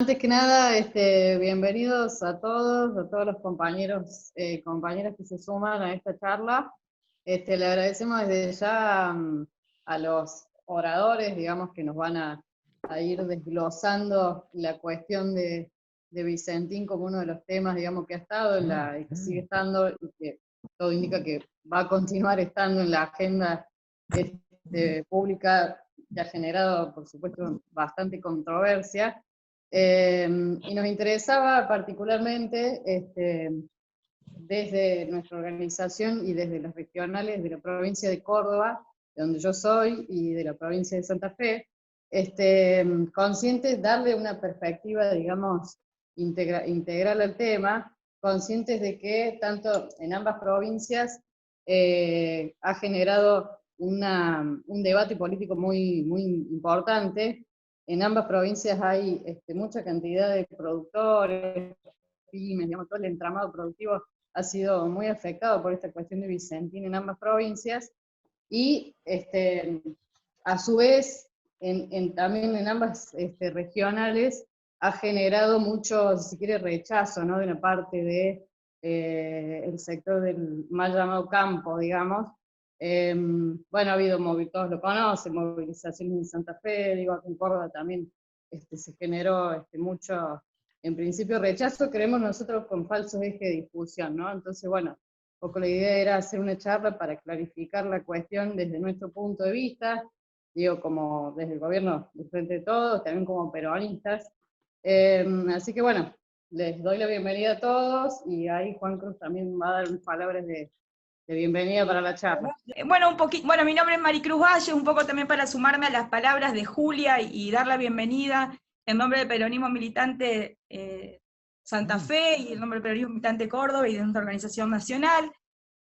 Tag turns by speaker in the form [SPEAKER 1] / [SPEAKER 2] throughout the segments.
[SPEAKER 1] Antes que nada, bienvenidos a todos los compañeros, compañeras que se suman a esta charla. Le agradecemos desde ya a los oradores, digamos, que nos van a ir desglosando la cuestión de Vicentín como uno de los temas, digamos, que ha estado y que sigue estando, y que todo indica que va a continuar estando en la agenda pública, que ha generado, por supuesto, bastante controversia. Y nos interesaba particularmente, desde nuestra organización y desde las regionales de la provincia de Córdoba, de donde yo soy, y de la provincia de Santa Fe, conscientes, darle una perspectiva, digamos, integral al tema, conscientes de que tanto en ambas provincias ha generado un debate político muy importante. En ambas provincias hay mucha cantidad de productores, pymes, digamos, todo el entramado productivo ha sido muy afectado por esta cuestión de Vicentín en ambas provincias, y a su vez, también en ambas regionales, ha generado mucho, si se quiere, rechazo, ¿no?, de una parte de el sector del mal llamado campo, digamos. Bueno, ha habido, todos lo conocen, movilizaciones en Santa Fe, digo, aquí en Córdoba también se generó mucho, en principio, rechazo, creemos nosotros, con falsos ejes de discusión, ¿no? Entonces, bueno, un poco la idea era hacer una charla para clarificar la cuestión desde nuestro punto de vista, digo, como desde el gobierno de Frente de Todos, también como peronistas. Así que bueno, les doy la bienvenida a todos, y ahí Juan Cruz también va a dar unas palabras de bienvenida para la charla.
[SPEAKER 2] Bueno, mi nombre es Maricruz Valle, un poco también para sumarme a las palabras de Julia y dar la bienvenida en nombre del Peronismo Militante Santa Fe y en nombre del Peronismo Militante Córdoba y de nuestra organización nacional.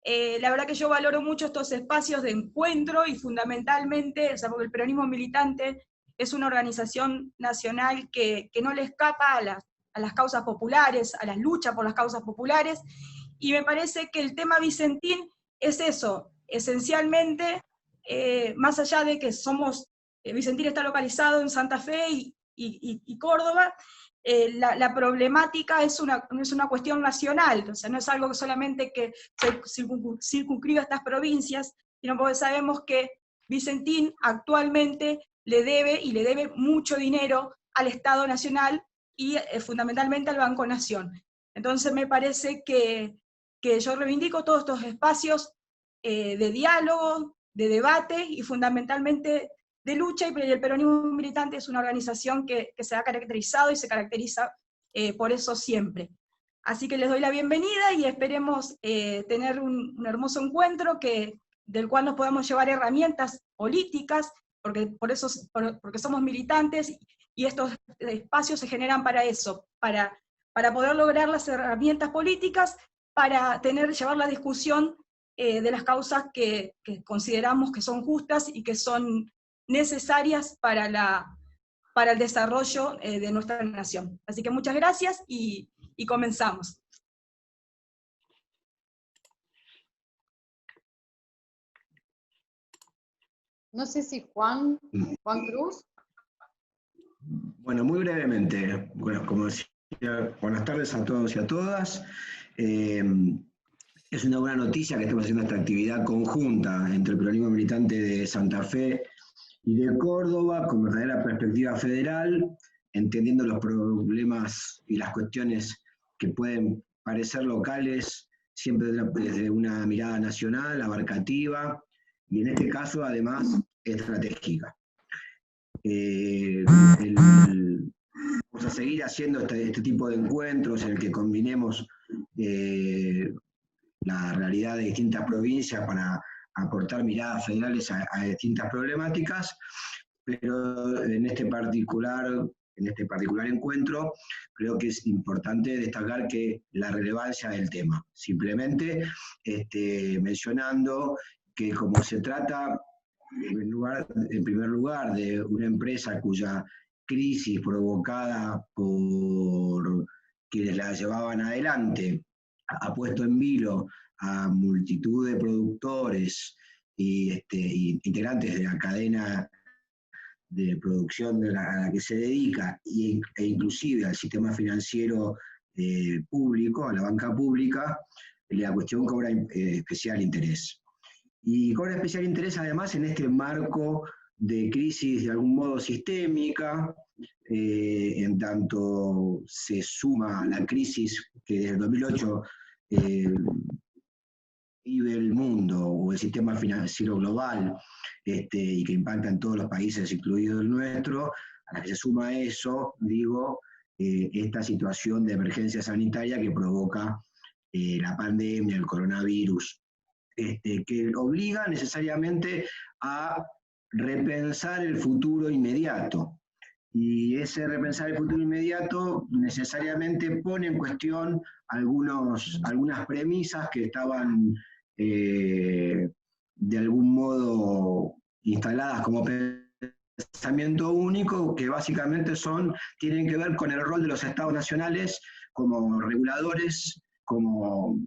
[SPEAKER 2] La verdad que yo valoro mucho estos espacios de encuentro y fundamentalmente, o sea, porque el Peronismo Militante es una organización nacional que no le escapa a las causas populares, a las luchas por las causas populares, y me parece que el tema Vicentín es eso, esencialmente, más allá de que Vicentín está localizado en Santa Fe y Córdoba, la problemática es una cuestión nacional, o sea, no es algo que solamente que se circunscribe a estas provincias, sino porque sabemos que Vicentín actualmente le debe mucho dinero al Estado Nacional y fundamentalmente al Banco Nación. Entonces me parece que yo reivindico todos estos espacios de diálogo, de debate y fundamentalmente de lucha, y el Peronismo Militante es una organización que se ha caracterizado y se caracteriza por eso siempre. Así que les doy la bienvenida y esperemos tener un hermoso encuentro del cual nos podamos llevar herramientas políticas, porque somos militantes y estos espacios se generan para eso, para poder lograr las herramientas políticas, para llevar la discusión de las causas que consideramos que son justas y que son necesarias para el desarrollo de nuestra nación. Así que muchas gracias y comenzamos.
[SPEAKER 1] No sé si Juan Cruz.
[SPEAKER 3] Bueno, muy brevemente, bueno, como decía, buenas tardes a todos y a todas. Es una buena noticia que estemos haciendo esta actividad conjunta entre el Peronismo Militante de Santa Fe y de Córdoba, con verdadera perspectiva federal, entendiendo los problemas y las cuestiones que pueden parecer locales, siempre desde una mirada nacional, abarcativa, y en este caso, además, estratégica. Vamos a seguir haciendo este tipo de encuentros en el que combinemos la realidad de distintas provincias para aportar miradas federales a distintas problemáticas, pero en este particular encuentro creo que es importante destacar que la relevancia del tema, simplemente mencionando que como se trata en primer lugar de una empresa cuya crisis provocada por quienes la llevaban adelante ha puesto en vilo a multitud de productores y integrantes de la cadena de producción a la que se dedica, e inclusive al sistema financiero público, a la banca pública, la cuestión cobra especial interés. Y cobra especial interés además en este marco de crisis de algún modo sistémica, en tanto se suma la crisis que desde el 2008 vive el mundo o el sistema financiero global, y que impacta en todos los países, incluido el nuestro. A la que se suma eso, digo, esta situación de emergencia sanitaria que provoca la pandemia, el coronavirus, que obliga necesariamente a repensar el futuro inmediato. Y ese repensar el futuro inmediato necesariamente pone en cuestión algunas premisas que estaban de algún modo instaladas como pensamiento único, que básicamente tienen que ver con el rol de los estados nacionales como reguladores, como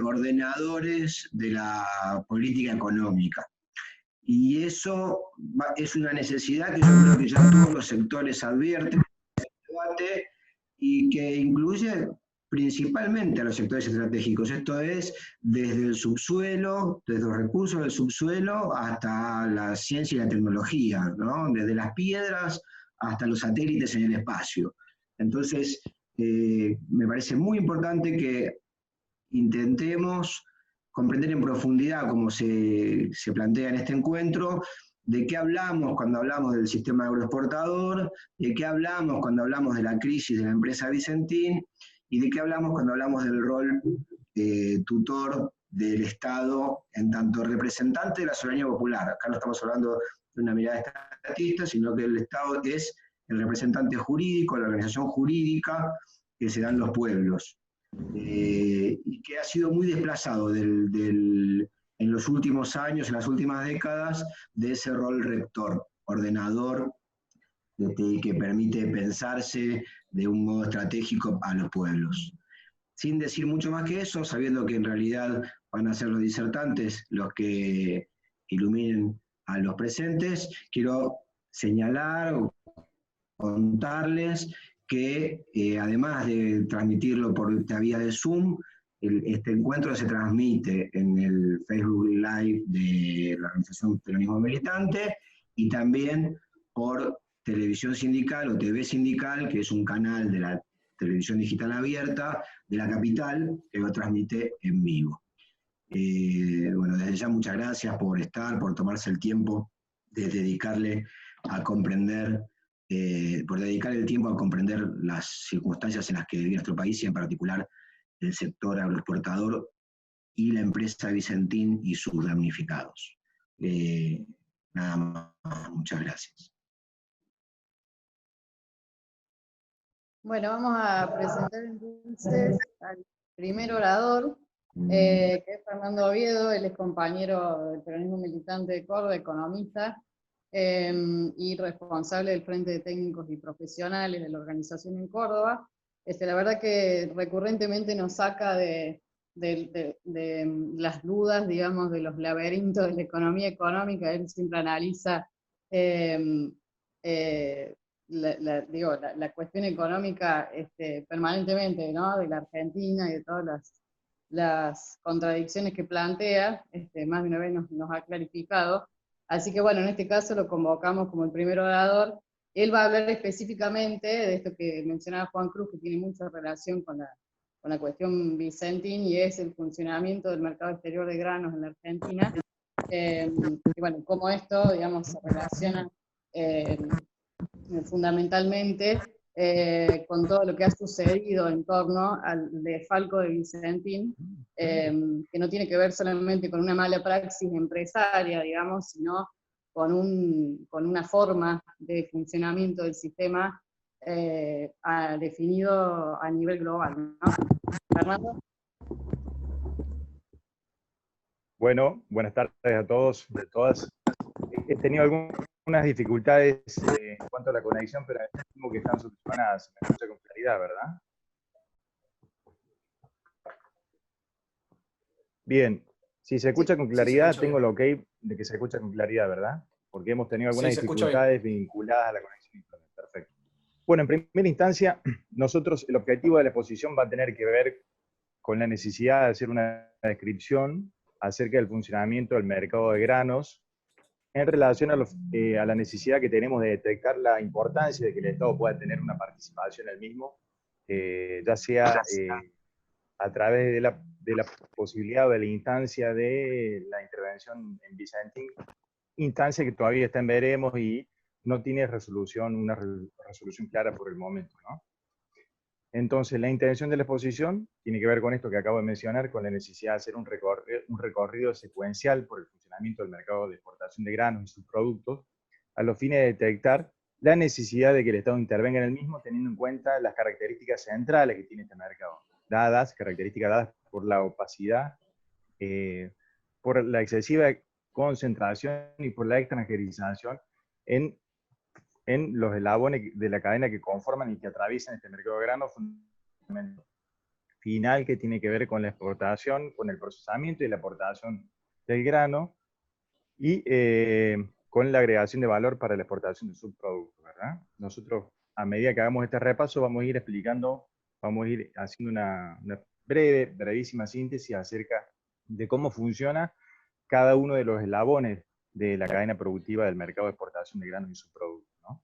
[SPEAKER 3] ordenadores de la política económica. Y eso es una necesidad que yo creo que ya todos los sectores advierten en el debate, y que incluye principalmente a los sectores estratégicos. Esto es desde el subsuelo, desde los recursos del subsuelo hasta la ciencia y la tecnología, ¿no? Desde las piedras hasta los satélites en el espacio. Entonces, me parece muy importante que intentemos comprender en profundidad, como se plantea en este encuentro, de qué hablamos cuando hablamos del sistema agroexportador, de qué hablamos cuando hablamos de la crisis de la empresa Vicentín, y de qué hablamos cuando hablamos del rol tutor del Estado en tanto representante de la soberanía popular. Acá no estamos hablando de una mirada estatista, sino que el Estado es el representante jurídico, la organización jurídica que se dan los pueblos. Y que ha sido muy desplazado en los últimos años, en las últimas décadas, de ese rol rector, ordenador, que permite pensarse de un modo estratégico a los pueblos. Sin decir mucho más que eso, sabiendo que en realidad van a ser los disertantes los que iluminen a los presentes, quiero señalar o contarles que además de transmitirlo por esta vía de Zoom, este encuentro se transmite en el Facebook Live de la organización Peronismo Militante, y también por Televisión Sindical o TV Sindical, que es un canal de la televisión digital abierta de la capital, que lo transmite en vivo. Bueno, desde ya muchas gracias por estar, por tomarse el tiempo de dedicarle a comprender, por dedicar el tiempo a comprender las circunstancias en las que vive nuestro país, y en particular el sector agroexportador y la empresa Vicentín y sus damnificados. Nada más, muchas gracias.
[SPEAKER 1] Bueno, vamos a presentar entonces al primer orador, que es Fernando Oviedo. Él es compañero del Peronismo Militante de Córdoba, economista, y responsable del Frente de Técnicos y Profesionales de la organización en Córdoba. La verdad que recurrentemente nos saca de las dudas, digamos, de los laberintos de la economía económica. Él siempre analiza la cuestión económica permanentemente, ¿no? De la Argentina y de todas las contradicciones que plantea, más de una vez nos ha clarificado. Así que bueno, en este caso lo convocamos como el primer orador. Él va a hablar específicamente de esto que mencionaba Juan Cruz, que tiene mucha relación con la cuestión Vicentín, y es el funcionamiento del mercado exterior de granos en la Argentina. Y bueno, cómo esto, digamos, se relaciona fundamentalmente con todo lo que ha sucedido en torno al desfalco de Vicentín, que no tiene que ver solamente con una mala praxis empresaria, digamos, sino con una forma de funcionamiento del sistema definido a nivel global, ¿no? Fernando.
[SPEAKER 4] Bueno, buenas tardes a todos y a todas. He tenido algunas dificultades en cuanto a la conexión, pero asumo que están solucionadas. Me escucha con claridad, ¿verdad? Bien, si se escucha con claridad, tengo el ok de que se escucha con claridad, ¿verdad? porque hemos tenido algunas
[SPEAKER 5] Sí, se escucha
[SPEAKER 4] dificultades vinculadas a la conexión a Internet. Perfecto. Bueno, en primera instancia, nosotros, el objetivo de la exposición va a tener que ver con la necesidad de hacer una descripción acerca del funcionamiento del mercado de granos en relación a la necesidad que tenemos de detectar la importancia de que el Estado pueda tener una participación en el mismo, ya sea a través de la posibilidad o de la instancia de la intervención en Vicentín, instancia que todavía está en veremos y no tiene resolución, una resolución clara por el momento, ¿no? Entonces, la intención de la exposición tiene que ver con esto que acabo de mencionar, con la necesidad de hacer un recorrido secuencial por el funcionamiento del mercado de exportación de granos y sus productos, a los fines de detectar la necesidad de que el Estado intervenga en el mismo, teniendo en cuenta las características centrales que tiene este mercado, características dadas por la opacidad, por la excesiva concentración y por la extranjerización en los eslabones de la cadena que conforman y que atraviesan este mercado de granos, fundamental final que tiene que ver con la exportación, con el procesamiento y la aportación del grano, y con la agregación de valor para la exportación de subproductos, ¿verdad? Nosotros, a medida que hagamos este repaso, vamos a ir explicando, vamos a ir haciendo una brevísima síntesis acerca de cómo funciona cada uno de los eslabones de la cadena productiva del mercado de exportación de granos y subproductos, ¿no?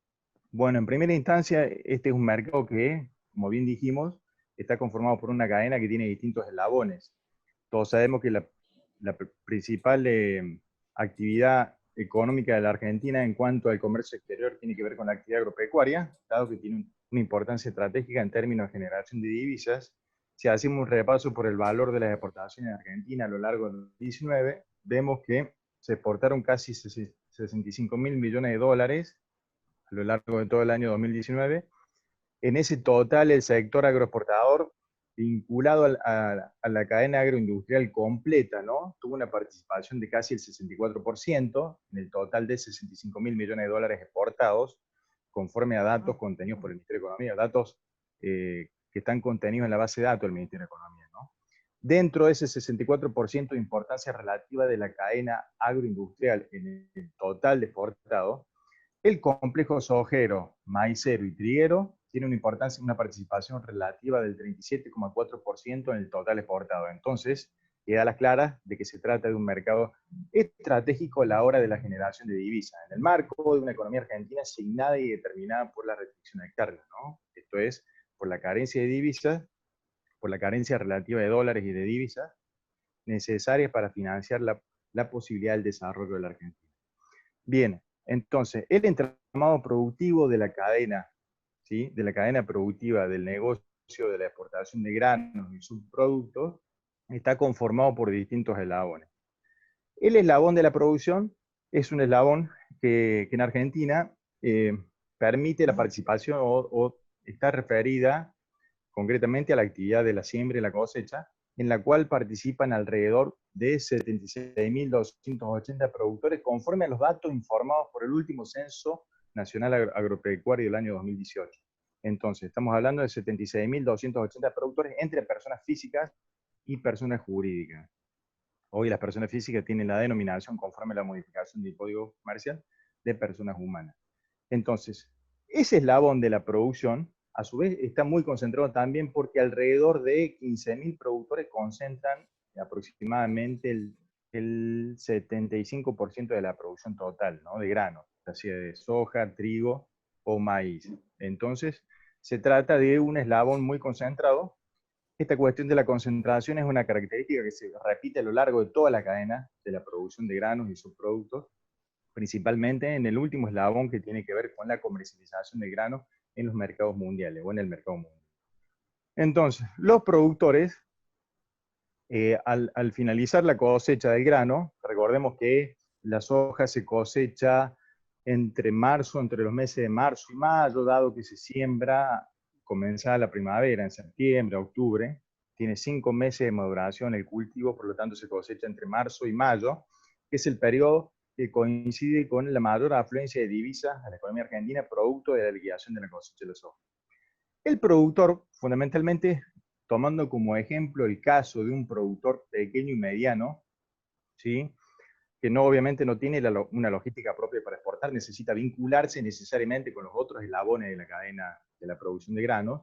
[SPEAKER 4] Bueno, en primera instancia, este es un mercado que, como bien dijimos, está conformado por una cadena que tiene distintos eslabones. Todos sabemos que la principal actividad económica de la Argentina en cuanto al comercio exterior tiene que ver con la actividad agropecuaria, dado que tiene una importancia estratégica en términos de generación de divisas. Si hacemos un repaso por el valor de las exportaciones de Argentina a lo largo del 2019, vemos que se exportaron casi 65.000 millones de dólares a lo largo de todo el año 2019. En ese total, el sector agroexportador, vinculado a la cadena agroindustrial completa, ¿no?, tuvo una participación de casi el 64% en el total de 65.000 millones de dólares exportados, conforme a datos contenidos por el Ministerio de Economía, datos que están contenidos en la base de datos del Ministerio de Economía, ¿no? Dentro de ese 64% de importancia relativa de la cadena agroindustrial en el total de exportados, el complejo sojero, maicero y triguero tiene una importancia, una participación relativa del 37,4% en el total exportado. Entonces, queda a las claras de que se trata de un mercado estratégico a la hora de la generación de divisas, en el marco de una economía argentina asignada y determinada por la restricción de cargas, ¿no? Esto es, por la carencia de divisas, por la carencia relativa de dólares y de divisas necesarias para financiar la posibilidad del desarrollo de la Argentina. Bien, entonces, el entramado productivo de la cadena, ¿sí?, de la cadena productiva del negocio de la exportación de granos y subproductos, está conformado por distintos eslabones. El eslabón de la producción es un eslabón que en Argentina permite la participación o está referida concretamente a la actividad de la siembra y la cosecha, en la cual participan alrededor de 76.280 productores, conforme a los datos informados por el último Censo Nacional Agropecuario del año 2018. Entonces, estamos hablando de 76.280 productores entre personas físicas y personas jurídicas. Hoy las personas físicas tienen la denominación, conforme a la modificación del Código Comercial, de personas humanas. Entonces, ese eslabón de la producción, a su vez, está muy concentrado también porque alrededor de 15.000 productores concentran aproximadamente el 75% de la producción total, ¿no?, de granos, ya sea de soja, trigo o maíz. Entonces, se trata de un eslabón muy concentrado. Esta cuestión de la concentración es una característica que se repite a lo largo de toda la cadena de la producción de granos y subproductos, principalmente en el último eslabón que tiene que ver con la comercialización de granos en los mercados mundiales o en el mercado mundial. Entonces, los productores, al finalizar la cosecha del grano, recordemos que la soja se cosecha entre los meses de marzo y mayo, dado que se siembra comenzada la primavera, en septiembre, octubre, tiene 5 meses de maduración el cultivo, por lo tanto se cosecha entre marzo y mayo, que es el periodo que coincide con la mayor afluencia de divisas a la economía argentina, producto de la liquidación de la cosecha de la soja. El productor, fundamentalmente, tomando como ejemplo el caso de un productor pequeño y mediano, ¿sí?, que no, obviamente no tiene una logística propia para exportar, necesita vincularse necesariamente con los otros eslabones de la cadena de la producción de granos.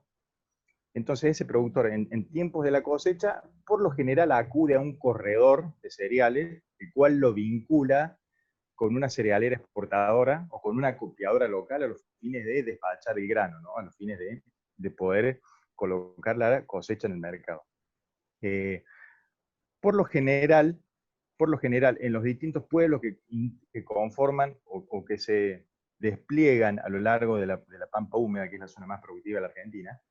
[SPEAKER 4] Entonces ese productor en tiempos de la cosecha, por lo general acude a un corredor de cereales, el cual lo vincula con una cerealera exportadora o con una copiadora local a los fines de despachar el grano, ¿no? A los fines de poder colocar la cosecha en el mercado. Por lo general, en los distintos pueblos que conforman o que se despliegan a lo largo de la Pampa Húmeda, que es la zona más productiva de la Argentina,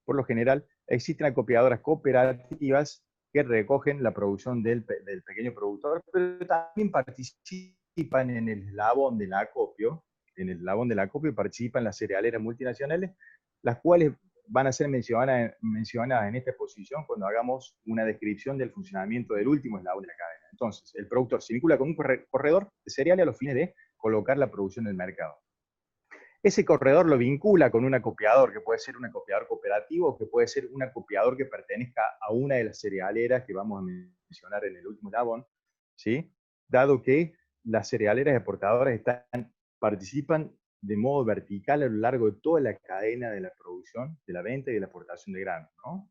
[SPEAKER 4] por lo general existen acopiadoras cooperativas que recogen la producción del pequeño productor, pero también participan en el eslabón del acopio, participan las cerealeras multinacionales, las cuales van a ser mencionadas en esta exposición cuando hagamos una descripción del funcionamiento del último eslabón de la cadena. Entonces, el productor se vincula con un corredor de cereales a los fines de colocar la producción en el mercado. Ese corredor lo vincula con un acopiador, que puede ser un acopiador cooperativo o que puede ser un acopiador que pertenezca a una de las cerealeras que vamos a mencionar en el último eslabón, ¿sí? Dado que las cerealeras exportadoras participan de modo vertical a lo largo de toda la cadena de la producción, de la venta y de la exportación de granos, ¿no?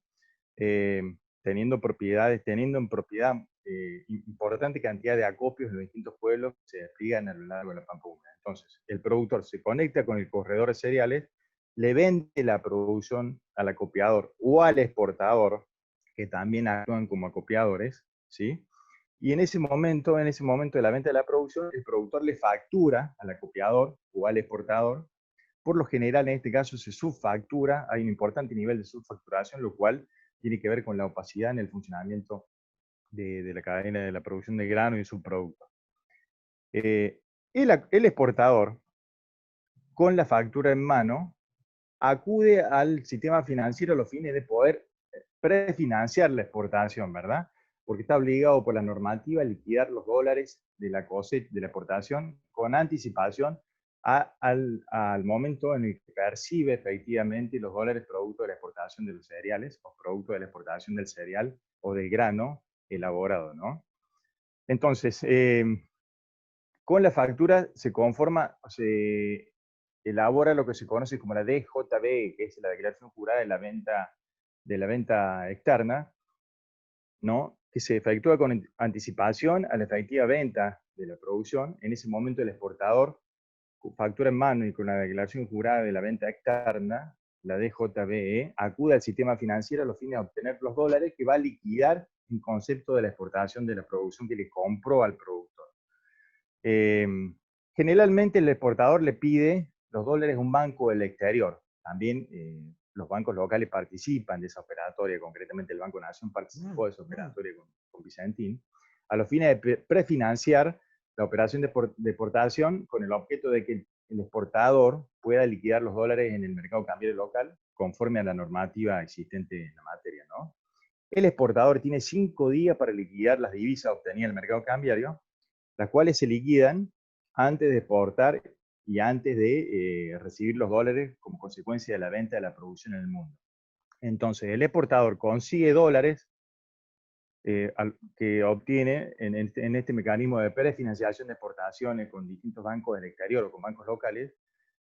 [SPEAKER 4] Teniendo en propiedad importante cantidad de acopios de los distintos pueblos que se despliegan a lo largo de la Pampa Húmeda. Entonces, el productor se conecta con el corredor de cereales, le vende la producción al acopiador o al exportador, que también actúan como acopiadores, ¿sí? Y en ese momento de la venta de la producción, el productor le factura al acopiador o al exportador. Por lo general, en este caso, se subfactura, hay un importante nivel de subfacturación, lo cual tiene que ver con la opacidad en el funcionamiento de la cadena de la producción de grano y subproductos. El exportador, con la factura en mano, acude al sistema financiero a los fines de poder prefinanciar la exportación, ¿verdad? Porque está obligado por la normativa a liquidar los dólares de la cosecha, de la exportación, con anticipación al momento en el que percibe efectivamente los dólares producto de la exportación de los cereales o producto de la exportación del cereal o del grano elaborado, ¿no? Entonces, con la factura se elabora lo que se conoce como la DJB, que es la declaración jurada de la venta externa, ¿no? Que se efectúa con anticipación a la efectiva venta de la producción. En ese momento el exportador, con factura en mano y con la declaración jurada de la venta externa, la DJBE, acude al sistema financiero a los fines de obtener los dólares que va a liquidar en concepto de la exportación de la producción que le compró al productor. Generalmente el exportador le pide los dólares a un banco del exterior. También los bancos locales participan de esa operatoria, concretamente el Banco Nación participó de esa operatoria con Vicentín, a los fines de prefinanciar la operación de exportación con el objeto de que el exportador pueda liquidar los dólares en el mercado cambiario local conforme a la normativa existente en la materia, ¿no? El exportador tiene 5 días para liquidar las divisas obtenidas en el mercado cambiario, las cuales se liquidan antes de exportar y antes de recibir los dólares como consecuencia de la venta de la producción en el mundo. Entonces, el exportador consigue dólares que obtiene en este mecanismo de prefinanciación de exportaciones con distintos bancos del exterior o con bancos locales,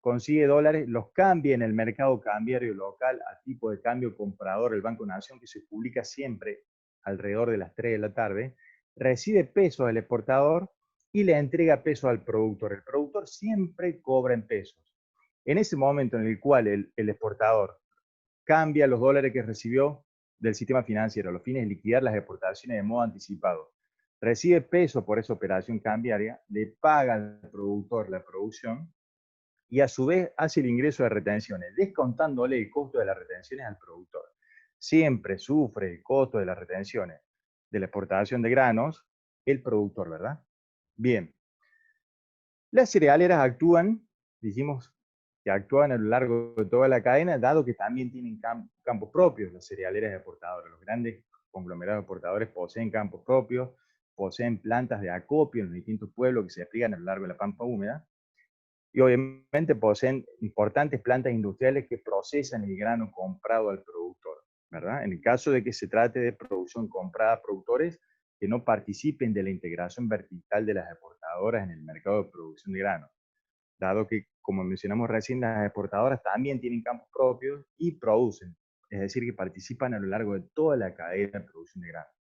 [SPEAKER 4] consigue dólares, los cambia en el mercado cambiario local a tipo de cambio comprador, el Banco Nación, que se publica siempre alrededor de las 3 de la tarde, recibe pesos del exportador y le entrega pesos al productor. El productor siempre cobra en pesos. En ese momento en el cual el exportador cambia los dólares que recibió del sistema financiero a los fines de liquidar las exportaciones de modo anticipado, recibe peso por esa operación cambiaria, le paga al productor la producción y a su vez hace el ingreso de retenciones, descontándole el costo de las retenciones al productor. Siempre sufre el costo de las retenciones de la exportación de granos el productor, ¿verdad? Bien. Las cerealeras dijimos que actúan a lo largo de toda la cadena, dado que también tienen campos propios las cerealeras exportadoras. Los grandes conglomerados exportadores poseen campos propios, poseen plantas de acopio en los distintos pueblos que se despliegan a lo largo de la Pampa Húmeda, y obviamente poseen importantes plantas industriales que procesan el grano comprado al productor, ¿verdad? En el caso de que se trate de producción comprada a productores, que no participen de la integración vertical de las exportadoras en el mercado de producción de grano, dado que, como mencionamos recién, las exportadoras también tienen campos propios y producen, es decir, que participan a lo largo de toda la cadena de producción de grano.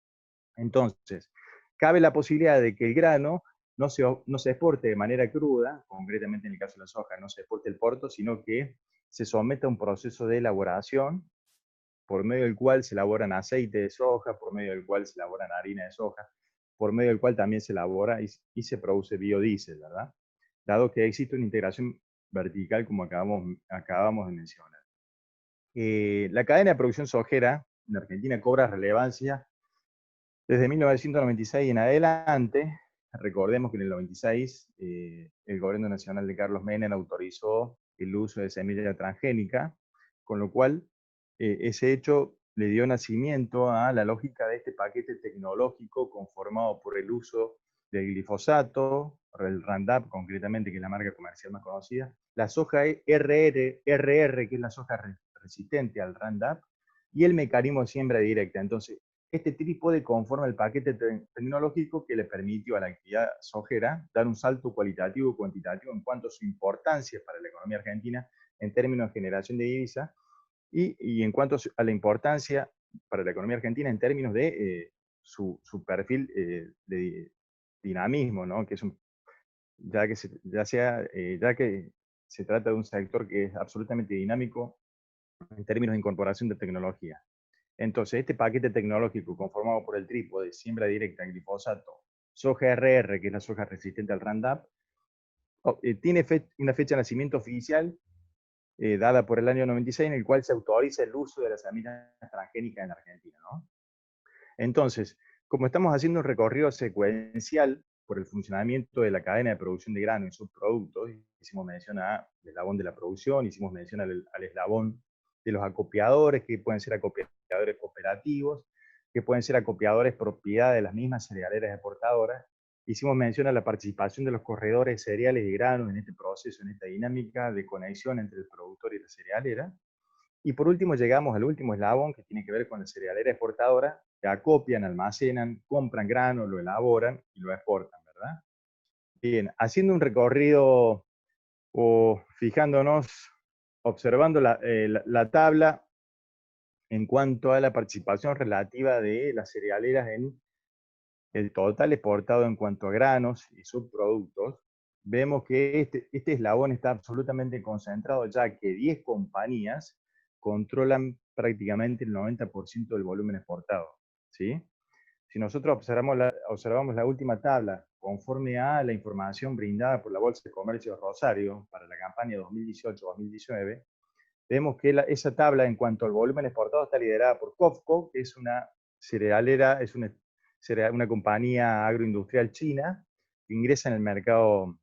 [SPEAKER 4] Entonces, cabe la posibilidad de que el grano no se exporte de manera cruda, concretamente en el caso de la soja, no se exporte el porto, sino que se someta a un proceso de elaboración por medio del cual se elaboran aceite de soja, por medio del cual se elaboran harina de soja, por medio del cual también se elabora y se produce biodiesel, ¿verdad? Dado que existe una integración vertical como acabamos de mencionar. La cadena de producción sojera en Argentina cobra relevancia desde 1996 en adelante. Recordemos que en el 96 el gobierno nacional de Carlos Menem autorizó el uso de semilla transgénica, con lo cual ese hecho le dio nacimiento a la lógica de este paquete tecnológico conformado por el uso del glifosato, el Roundup concretamente, que es la marca comercial más conocida, la soja RR, que es la soja resistente al Roundup, y el mecanismo de siembra directa. Entonces, este trípode conforma el paquete tecnológico que le permitió a la actividad sojera dar un salto cualitativo y cuantitativo en cuanto a su importancia para la economía argentina en términos de generación de divisa y en cuanto a la importancia para la economía argentina en términos de su perfil de dinamismo, ¿no? Que es ya que se trata de un sector que es absolutamente dinámico en términos de incorporación de tecnología. Entonces, este paquete tecnológico conformado por el trípode, siembra directa, glifosato, soja RR, que es la soja resistente al Roundup, tiene una fecha de nacimiento oficial dada por el año 96, en el cual se autoriza el uso de las semillas transgénicas en Argentina, ¿no? Entonces, como estamos haciendo un recorrido secuencial por el funcionamiento de la cadena de producción de grano y subproductos, hicimos mención al eslabón de la producción, hicimos mención al eslabón de los acopiadores, que pueden ser acopiadores cooperativos, que pueden ser acopiadores propiedad de las mismas cerealeras exportadoras. Hicimos mención a la participación de los corredores cereales y granos en este proceso, en esta dinámica de conexión entre el productor y la cerealera. Y por último llegamos al último eslabón, que tiene que ver con la cerealera exportadora, que acopian, almacenan, compran grano, lo elaboran y lo exportan, ¿verdad? Bien, haciendo un recorrido o fijándonos, observando la tabla en cuanto a la participación relativa de las cerealeras en el total exportado en cuanto a granos y subproductos, vemos que este eslabón está absolutamente concentrado, ya que 10 compañías controlan prácticamente el 90% del volumen exportado, ¿sí? Si nosotros observamos la última tabla, conforme a la información brindada por la Bolsa de Comercio de Rosario para la campaña 2018-2019, vemos que esa tabla en cuanto al volumen exportado está liderada por COFCO, que es una cerealera, es una compañía agroindustrial china que ingresa en el mercado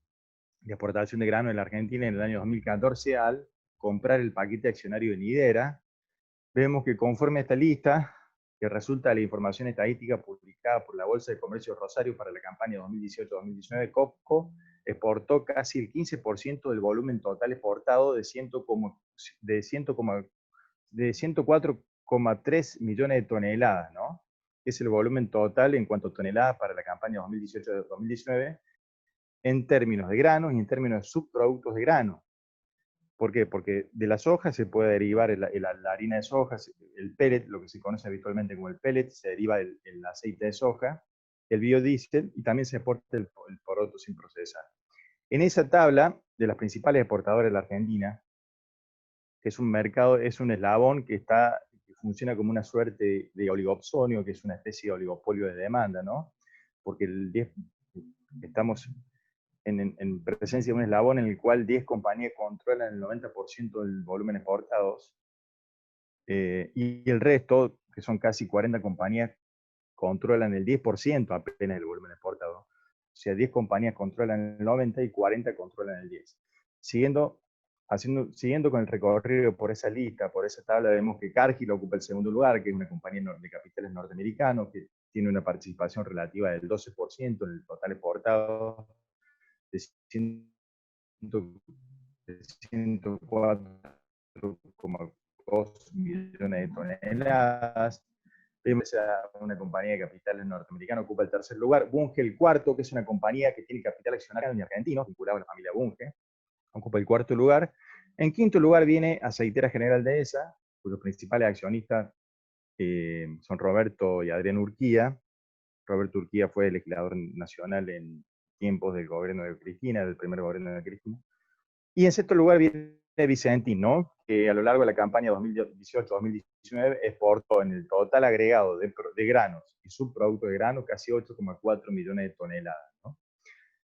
[SPEAKER 4] de exportación de grano en la Argentina en el año 2014 al comprar el paquete accionario de Nidera. Vemos que conforme a esta lista, que resulta de la información estadística publicada por la Bolsa de Comercio de Rosario para la campaña 2018-2019, COFCO exportó casi el 15% del volumen total exportado de 104,3 millones de toneladas, ¿no? Es el volumen total en cuanto a toneladas para la campaña 2018-2019 en términos de granos y en términos de subproductos de grano. ¿Por qué? Porque de la soja se puede derivar la harina de soja, el pellet, lo que se conoce habitualmente como el pellet, se deriva el aceite de soja, el biodiesel y también se exporta el poroto sin procesar. En esa tabla de las principales exportadoras de la Argentina, que es un mercado, es un eslabón que funciona como una suerte de oligopsonio, que es una especie de oligopolio de demanda, ¿no? Porque estamos en presencia de un eslabón en el cual 10 compañías controlan el 90% del volumen exportado, y el resto, que son casi 40 compañías, controlan el 10% apenas del volumen exportado. O sea, 10 compañías controlan el 90% y 40 controlan el 10%. Siguiendo con el recorrido por esa lista, por esa tabla, vemos que Cargill ocupa el segundo lugar, que es una compañía de capitales norteamericanos, que tiene una participación relativa del 12% en el total exportado, de 104,2 millones de toneladas. Una compañía de capitales norteamericana ocupa el tercer lugar. Bunge el cuarto, que es una compañía que tiene capital accionario argentino, vinculado a la familia Bunge, ocupa el cuarto lugar. En quinto lugar viene Aceitera General Dehesa, cuyos principales accionistas son Roberto y Adrián Urquía. Roberto Urquía fue legislador nacional en tiempos del gobierno de Cristina, del primer gobierno de Cristina. Y en sexto lugar viene Vicentín, ¿no? Que a lo largo de la campaña 2018-2019 exportó en el total agregado de granos y subproductos de grano casi 8,4 millones de toneladas, ¿no?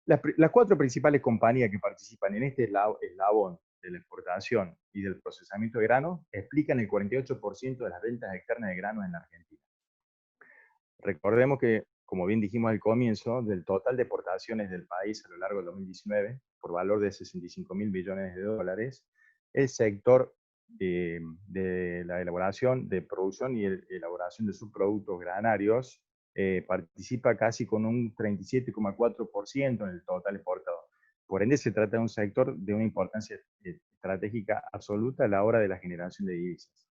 [SPEAKER 4] Las cuatro principales compañías que participan en este eslabón de la exportación y del procesamiento de grano explican el 48% de las ventas externas de granos en la Argentina. Recordemos que, como bien dijimos al comienzo, del total de exportaciones del país a lo largo del 2019, por valor de 65.000 millones de dólares, el sector de la elaboración, de producción y elaboración de subproductos granarios participa casi con un 37,4% en el total exportado. Por ende, se trata de un sector de una importancia estratégica absoluta a la hora de la generación de divisas.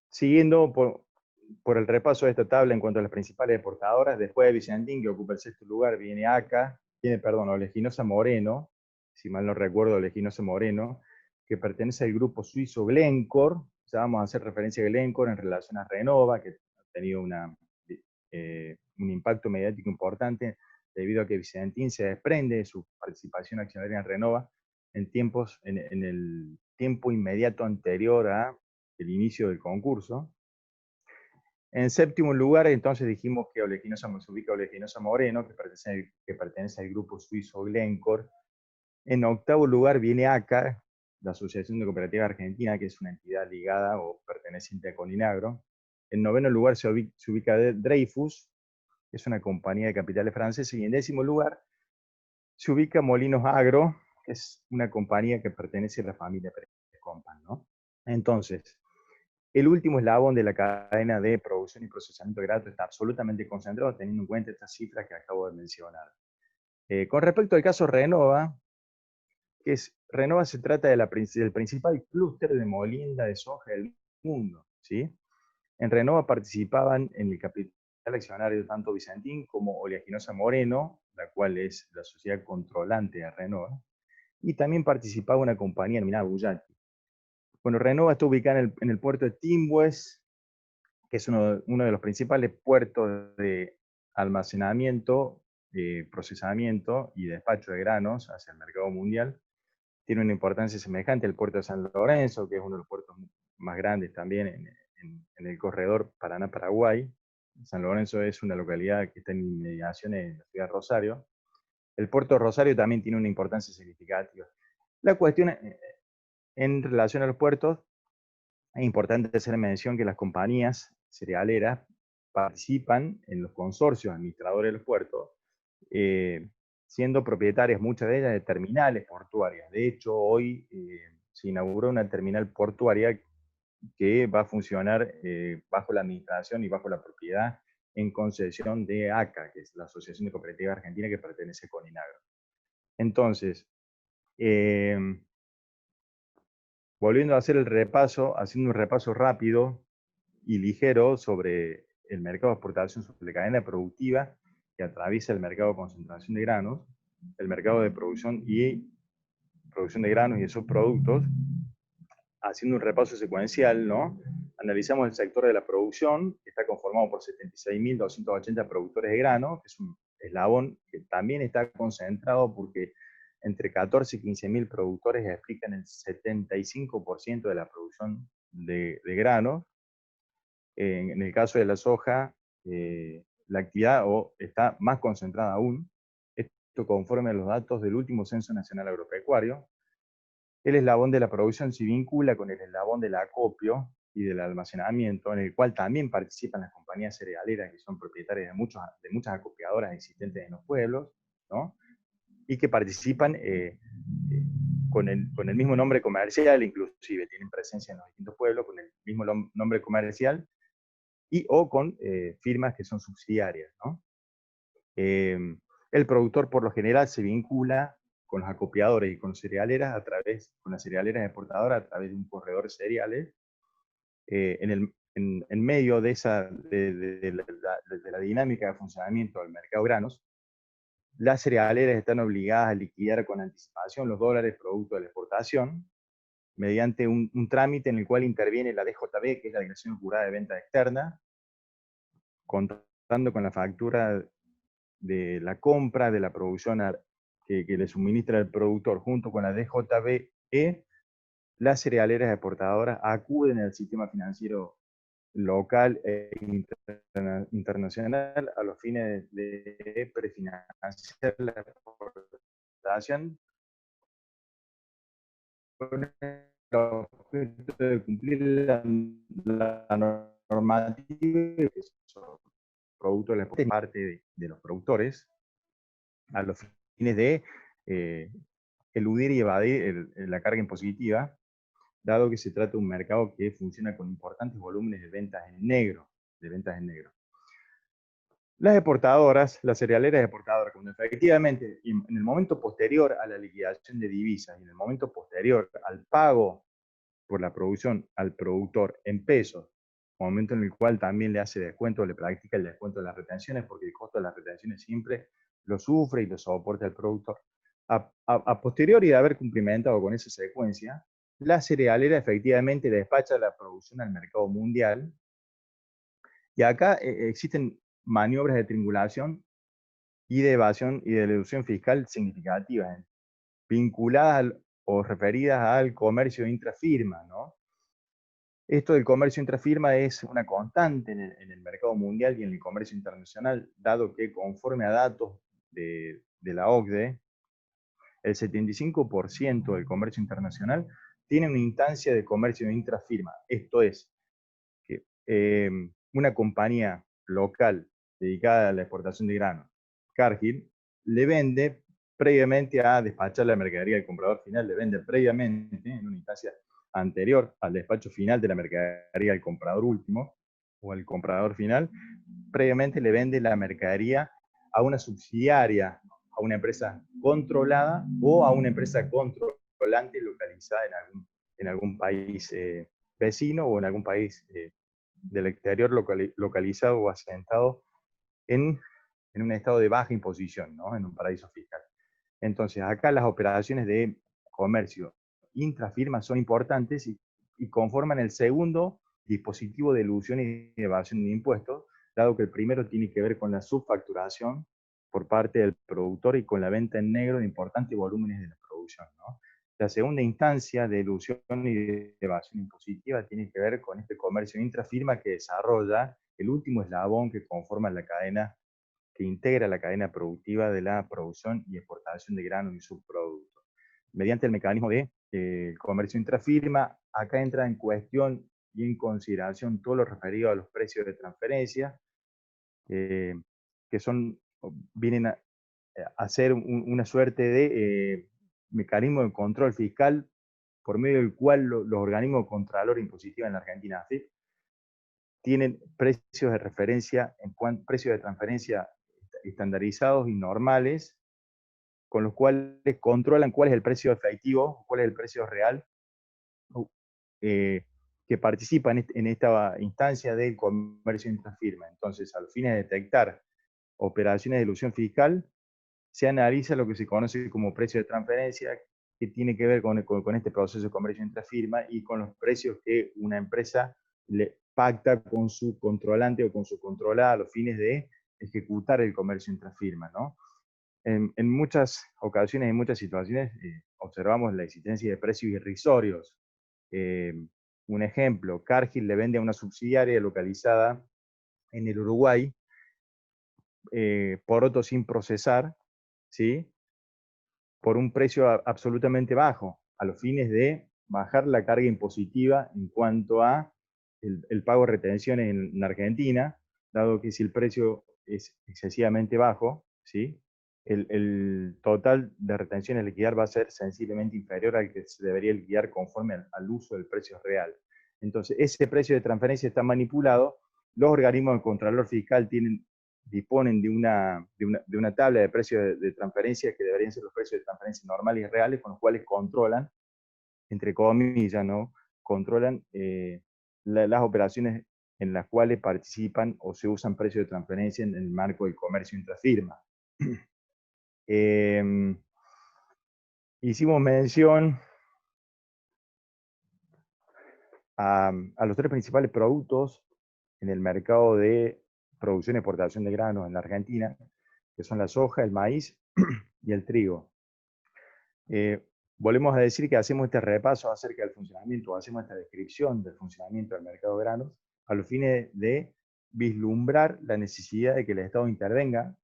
[SPEAKER 4] Siguiendo por el repaso de esta tabla en cuanto a las principales exportadoras, después de Vicentín, que ocupa el sexto lugar, viene Oleaginosa Moreno, si mal no recuerdo, Oleaginosa Moreno, que pertenece al grupo suizo Glencore. Ya vamos a hacer referencia a Glencore en relación a Renova, que ha tenido un impacto mediático importante debido a que Vicentín se desprende de su participación accionaria en Renova en el tiempo inmediato anterior al inicio del concurso. En séptimo lugar, entonces dijimos que se ubica Oleaginosa Moreno, que pertenece al grupo suizo Glencore. En octavo lugar viene ACA, la Asociación de Cooperativas Argentina, que es una entidad ligada o perteneciente a Coninagro. En noveno lugar se ubica Dreyfus, que es una compañía de capitales franceses. Y en décimo lugar se ubica Molinos Agro, que es una compañía que pertenece a la familia Pérez Compán, ¿no? Entonces, el último eslabón de la cadena de producción y procesamiento de grano está absolutamente concentrado, teniendo en cuenta estas cifras que acabo de mencionar. Con respecto al caso Renova, Renova se trata del principal clúster de molienda de soja del mundo, ¿sí? En Renova participaban en el capital accionario tanto Vicentín como Oleaginosa Moreno, la cual es la sociedad controlante de Renova, y también participaba una compañía denominada Bullati. Bueno, Renova está ubicada en el puerto de Timbues, que es uno de los principales puertos de almacenamiento, procesamiento y despacho de granos hacia el mercado mundial. Tiene una importancia semejante al puerto de San Lorenzo, que es uno de los puertos más grandes también en el corredor Paraná-Paraguay. San Lorenzo es una localidad que está en inmediaciones de la ciudad de Rosario. El puerto de Rosario también tiene una importancia significativa. La cuestión en relación a los puertos, es importante hacer mención que las compañías cerealeras participan en los consorcios administradores de los puertos, siendo propietarias muchas de ellas de terminales portuarias. De hecho, hoy se inauguró una terminal portuaria que va a funcionar bajo la administración y bajo la propiedad en concesión de ACA, que es la Asociación de Cooperativas Argentina que pertenece a Coninagro. Entonces, volviendo a hacer haciendo un repaso rápido y ligero sobre el mercado de exportación, sobre la cadena productiva que atraviesa el mercado de concentración de granos, el mercado de producción de granos y de subproductos, haciendo un repaso secuencial, ¿no? Analizamos el sector de la producción, que está conformado por 76.280 productores de grano, que es un eslabón que también está concentrado porque entre 14 y 15.000 productores explican el 75% de la producción de grano. En el caso de la soja, la actividad está más concentrada aún, esto conforme a los datos del último Censo Nacional Agropecuario. El eslabón de la producción se vincula con el eslabón del acopio y del almacenamiento, en el cual también participan las compañías cerealeras que son propietarias de muchas acopiadoras existentes en los pueblos, ¿no? Y que participan con el mismo nombre comercial, inclusive tienen presencia en los distintos pueblos con el mismo nombre comercial o con firmas que son subsidiarias, ¿no? El productor por lo general se vincula con los acopiadores y con las cerealeras exportadoras a través de un corredor de cereales. En en medio de la dinámica de funcionamiento del mercado de granos, las cerealeras están obligadas a liquidar con anticipación los dólares producto de la exportación, mediante un trámite en el cual interviene la DJB, que es la Declaración Jurada de Venta Externa, contando con la factura de la compra de la producción que le suministra el productor junto con la DJBE. Las cerealeras exportadoras acuden al sistema financiero local e internacional a los fines de prefinanciar la exportación con el objeto de cumplir la normativa, que son productos de la exportación, parte de los productores, a los fines de eludir y evadir la carga impositiva, dado que se trata de un mercado que funciona con importantes volúmenes de ventas en negro. Las exportadoras, las cerealeras exportadoras, cuando efectivamente, en el momento posterior a la liquidación de divisas y en el momento posterior al pago por la producción al productor en pesos, momento en el cual también le hace descuento, le practica el descuento de las retenciones, porque el costo de las retenciones siempre lo sufre y lo soporta el productor. A posteriori de haber cumplimentado con esa secuencia, la cerealera efectivamente despacha la producción al mercado mundial, y acá existen maniobras de triangulación y de evasión y de deducción fiscal significativas, vinculadas o referidas al comercio intrafirma, ¿no? Esto del comercio intrafirma es una constante en el mercado mundial y en el comercio internacional, dado que conforme a datos de la OCDE, el 75% del comercio internacional tiene una instancia de comercio intrafirma. Esto es, que una compañía local dedicada a la exportación de grano, Cargill, le vende previamente a despachar la mercadería al comprador final, le vende previamente, en una instancia anterior al despacho final de la mercadería al comprador último, o al comprador final, previamente le vende la mercadería a una subsidiaria, a una empresa controlada o a una empresa controlante localizada en algún país vecino o en algún país del exterior localizado o asentado en un estado de baja imposición, ¿no? En un paraíso fiscal. Entonces, acá las operaciones de comercio intrafirma son importantes y conforman el segundo dispositivo de elusión y evasión de impuestos, dado que el primero tiene que ver con la subfacturación por parte del productor y con la venta en negro de importantes volúmenes de la producción, ¿no? La segunda instancia de elusión y de evasión impositiva tiene que ver con este comercio intrafirma que desarrolla el último eslabón que conforma la cadena, que integra la cadena productiva de la producción y exportación de granos y subproductos. Mediante el mecanismo de comercio intrafirma, acá entra en cuestión y en consideración todo lo referido a los precios de transferencia, que vienen a ser una suerte de mecanismo de control fiscal por medio del cual los organismos de Contralor Impositiva en la Argentina, AFIP, tienen precios de referencia, precios de transferencia estandarizados y normales, con los cuales controlan cuál es el precio efectivo, cuál es el precio real, que participa en esta instancia del comercio intrafirma. Entonces, a los fines de detectar operaciones de elusión fiscal, se analiza lo que se conoce como precio de transferencia, que tiene que ver con este proceso de comercio intrafirma y con los precios que una empresa le pacta con su controlante o con su controlada a los fines de ejecutar el comercio intrafirma, ¿no? En muchas ocasiones, en muchas situaciones, observamos la existencia de precios irrisorios. Un ejemplo, Cargill le vende a una subsidiaria localizada en el Uruguay porotos sin procesar, ¿sí? Por un precio absolutamente bajo, a los fines de bajar la carga impositiva en cuanto a el pago de retenciones en Argentina, dado que si el precio es excesivamente bajo, ¿sí? El total de retenciones a liquidar va a ser sensiblemente inferior al que se debería liquidar conforme al uso del precio real. Entonces, ese precio de transferencia está manipulado, los organismos de Contralor Fiscal disponen de una tabla de precios de transferencia que deberían ser los precios de transferencia normales y reales, con los cuales controlan, entre comillas, ¿no? Controlan las operaciones en las cuales participan o se usan precios de transferencia en el marco del comercio intrafirma. Hicimos mención a los tres principales productos en el mercado de producción y exportación de granos en la Argentina, que son la soja, el maíz y el trigo. Volvemos a decir que hacemos este repaso acerca del funcionamiento, hacemos esta descripción del funcionamiento del mercado de granos, a los fines de vislumbrar la necesidad de que el Estado intervenga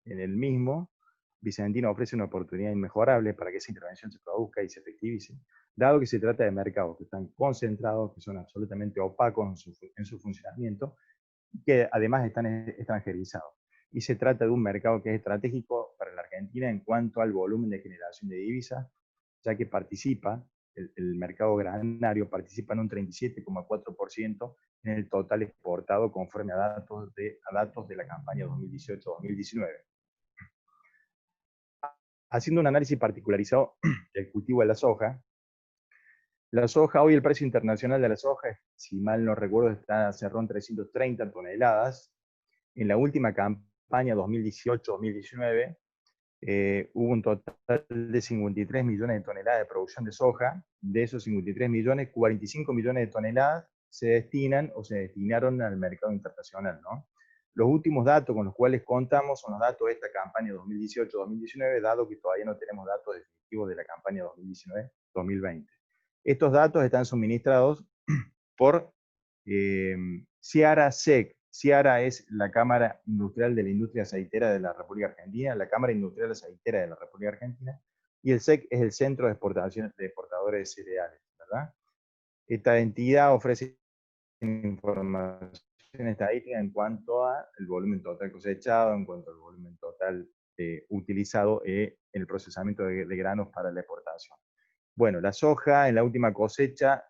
[SPEAKER 4] en el mismo. Vicentino ofrece una oportunidad inmejorable para que esa intervención se produzca y se efectivice, dado que se trata de mercados que están concentrados, que son absolutamente opacos en su funcionamiento, y que además están extranjerizados. Y se trata de un mercado que es estratégico para la Argentina en cuanto al volumen de generación de divisas, ya que participa, el mercado granario participa en un 37,4% en el total exportado conforme a datos de la campaña 2018-2019. Haciendo un análisis particularizado del cultivo de la soja, hoy el precio internacional de la soja, si mal no recuerdo, cerró en 330 toneladas. En la última campaña 2018-2019 hubo un total de 53 millones de toneladas de producción de soja. De esos 53 millones, 45 millones de toneladas se destinan o se destinaron al mercado internacional, ¿no? Los últimos datos con los cuales contamos son los datos de esta campaña 2018-2019, dado que todavía no tenemos datos definitivos de la campaña 2019-2020. Estos datos están suministrados por Ciara SEC. Ciara es la Cámara Industrial de la Industria Aceitera de la República Argentina, la Cámara Industrial Aceitera de la República Argentina, y el SEC es el Centro de Exportaciones de Exportadores de Cereales, ¿verdad? Esta entidad ofrece información estadística en cuanto al volumen total cosechado, en cuanto al volumen total utilizado en el procesamiento de granos para la exportación. Bueno, la soja en la última cosecha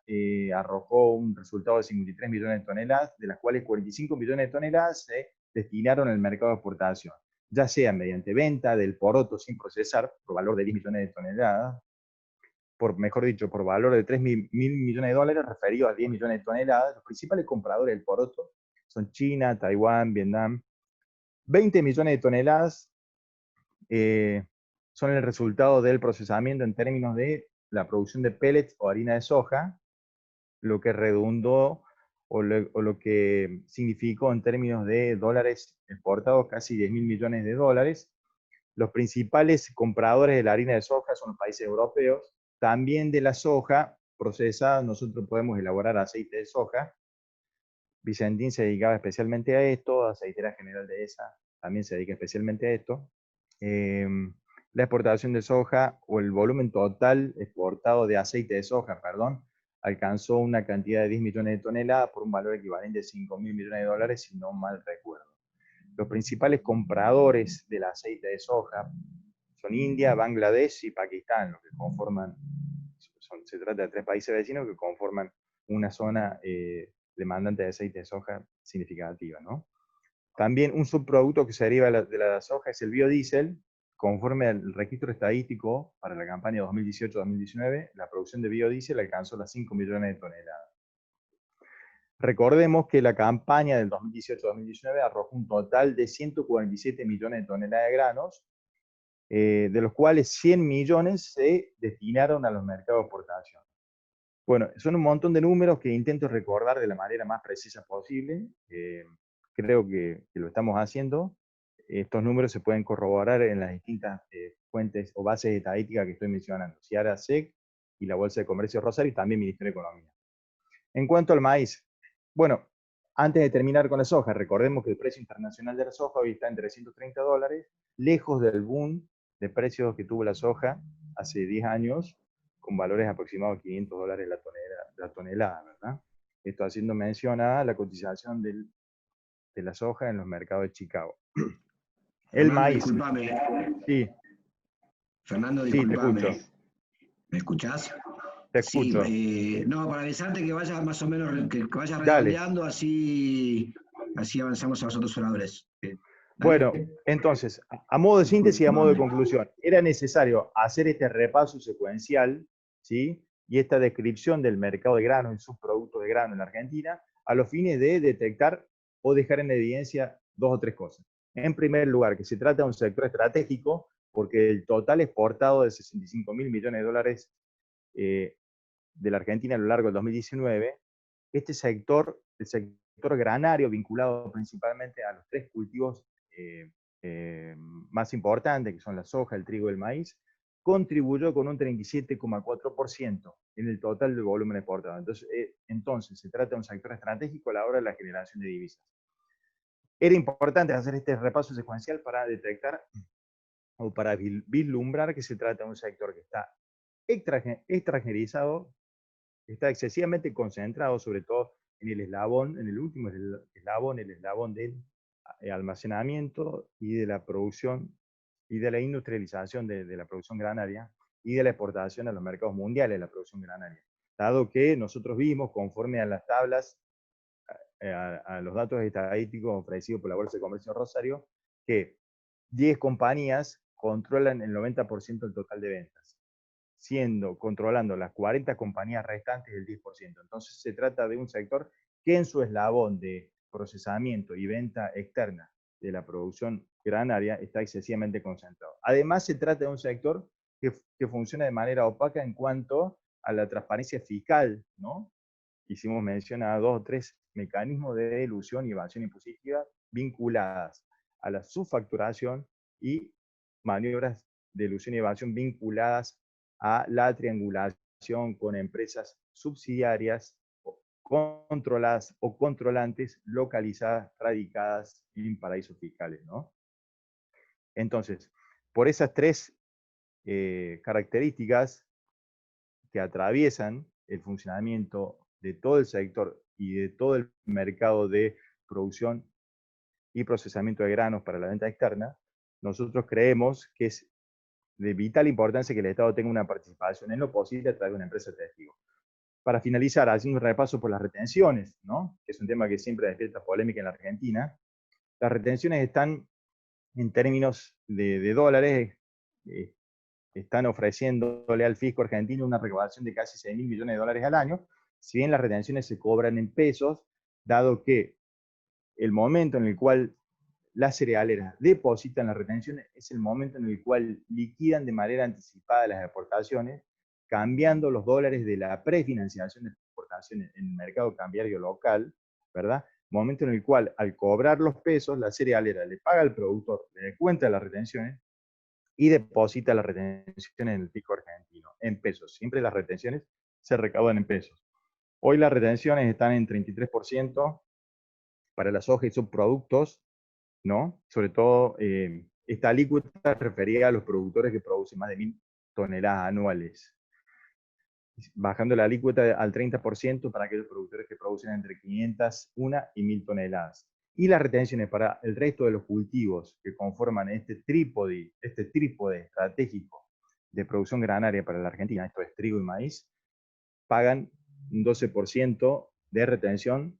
[SPEAKER 4] arrojó un resultado de 53 millones de toneladas, de las cuales 45 millones de toneladas se destinaron al mercado de exportación, ya sea mediante venta del poroto sin procesar, por valor de 10 millones de toneladas, mejor dicho, por valor de 3 mil millones de dólares, referido a 10 millones de toneladas. Los principales compradores del poroto son China, Taiwán, Vietnam. 20 millones de toneladas son el resultado del procesamiento en términos de la producción de pellets o harina de soja, lo que redundó o lo que significó en términos de dólares exportados casi 10 mil millones de dólares. Los principales compradores de la harina de soja son los países europeos. También de la soja procesada nosotros podemos elaborar aceite de soja. Vicentín se dedicaba especialmente a esto, Aceitera General de ESA también se dedica especialmente a esto. La exportación de soja, o el volumen total exportado de aceite de soja, alcanzó una cantidad de 10 millones de toneladas por un valor equivalente a 5 mil millones de dólares, si no mal recuerdo. Los principales compradores del aceite de soja son India, Bangladesh y Pakistán, los que conforman, se trata de 3 países vecinos que conforman una zona demandante de aceite de soja significativa, ¿no? También un subproducto que se deriva de la soja es el biodiesel. Conforme al registro estadístico para la campaña 2018-2019, la producción de biodiesel alcanzó las 5 millones de toneladas. Recordemos que la campaña del 2018-2019 arrojó un total de 147 millones de toneladas de granos, de los cuales 100 millones se destinaron a los mercados de exportación. Bueno, son un montón de números que intento recordar de la manera más precisa posible. Creo que lo estamos haciendo. Estos números se pueden corroborar en las distintas fuentes o bases estadísticas que estoy mencionando, Ciara SEC y la Bolsa de Comercio Rosario y también Ministerio de Economía. En cuanto al maíz, bueno, antes de terminar con la soja, recordemos que el precio internacional de la soja hoy está en 330 dólares, lejos del boom de precios que tuvo la soja hace 10 años, con valores aproximados de 500 dólares la tonelada, ¿verdad? Esto haciendo mención a la cotización de la soja en los mercados de Chicago. El
[SPEAKER 3] Fernando,
[SPEAKER 4] maíz.
[SPEAKER 3] Disculpame.
[SPEAKER 4] Sí.
[SPEAKER 3] Fernando, disculpame.
[SPEAKER 4] Sí, te escucho.
[SPEAKER 3] ¿Me escuchás?
[SPEAKER 4] Te escucho.
[SPEAKER 3] Sí, no, para avisarte que vayas más o menos, que vayas
[SPEAKER 4] Dale.
[SPEAKER 3] redondeando, así avanzamos a los otros oradores.
[SPEAKER 4] Bueno, entonces, a modo de síntesis y a modo de conclusión, era necesario hacer este repaso secuencial, ¿sí?, y esta descripción del mercado de grano y subproductos de grano en la Argentina, a los fines de detectar o dejar en evidencia dos o tres cosas. En primer lugar, que se trata de un sector estratégico, porque el total exportado de 65.000 millones de dólares de la Argentina a lo largo del 2019, este sector, el sector granario, vinculado principalmente a los tres cultivos más importantes, que son la soja, el trigo y el maíz, contribuyó con un 37,4% en el total del volumen exportado. Entonces, se trata de un sector estratégico a la hora de la generación de divisas. Era importante hacer este repaso secuencial para detectar o para vislumbrar que se trata de un sector que está extranjerizado, está excesivamente concentrado, sobre todo en el eslabón, en el último eslabón, el eslabón del almacenamiento y de la producción y de la industrialización de la producción granaria y de la exportación a los mercados mundiales de la producción granaria. Dado que nosotros vimos, conforme a las tablas, a los datos estadísticos ofrecidos por la Bolsa de Comercio de Rosario, que 10 compañías controlan el 90% del total de ventas, controlando las 40 compañías restantes el 10%. Entonces se trata de un sector que en su eslabón de procesamiento y venta externa de la producción granaria está excesivamente concentrado. Además se trata de un sector que funciona de manera opaca en cuanto a la transparencia fiscal, ¿no? Hicimos mención a 2 o 3 mecanismos de elusión y evasión impositiva vinculadas a la subfacturación y maniobras de elusión y evasión vinculadas a la triangulación con empresas subsidiarias, controladas o controlantes, localizadas, radicadas en paraísos fiscales, ¿no? Entonces, por esas 3 características que atraviesan el funcionamiento de todo el sector y de todo el mercado de producción y procesamiento de granos para la venta externa, nosotros creemos que es de vital importancia que el Estado tenga una participación en lo posible a través de una empresa testigo. Para finalizar, haciendo un repaso por las retenciones, ¿no? Que es un tema que siempre despierta polémica en la Argentina. Las retenciones están, en términos de dólares, están ofreciéndole al fisco argentino una recaudación de casi 6.000 millones de dólares al año, si bien las retenciones se cobran en pesos, dado que el momento en el cual las cerealeras depositan las retenciones es el momento en el cual liquidan de manera anticipada las exportaciones, cambiando los dólares de la prefinanciación de exportaciones en el mercado cambiario local, ¿verdad? Momento en el cual, al cobrar los pesos, la cerealera le paga al productor, le descuenta las retenciones y deposita las retenciones en el fisco argentino, en pesos. Siempre las retenciones se recaudan en pesos. Hoy las retenciones están en 33% para la soja y subproductos, ¿no? Sobre todo, esta alícuota referida a los productores que producen más de 1.000 toneladas anuales, bajando la alícuota al 30% para aquellos productores que producen entre 501 y 1.000 toneladas. Y las retenciones para el resto de los cultivos que conforman este trípode estratégico de producción granaria para la Argentina, esto es trigo y maíz, pagan un 12% de retención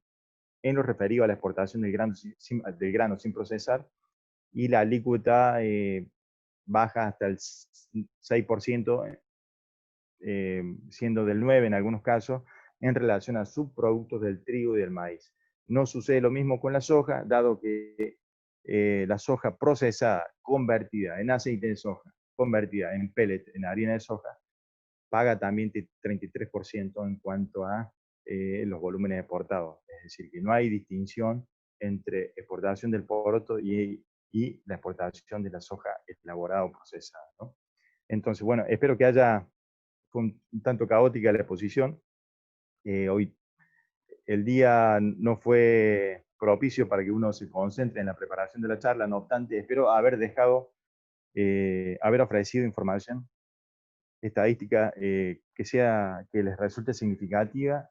[SPEAKER 4] en lo referido a la exportación del grano sin procesar, y la alícuota baja hasta el 6%, siendo del 9% en algunos casos, en relación a subproductos del trigo y del maíz. No sucede lo mismo con la soja, dado que la soja procesada, convertida en aceite de soja, convertida en pellet, en harina de soja, paga también 33% en cuanto a los volúmenes exportados. Es decir, que no hay distinción entre exportación del poroto y la exportación de la soja elaborada o procesada, ¿no? Entonces, bueno, espero que fue un tanto caótica la exposición. Hoy el día no fue propicio para que uno se concentre en la preparación de la charla, no obstante, espero haber ofrecido información estadística que les resulte significativa,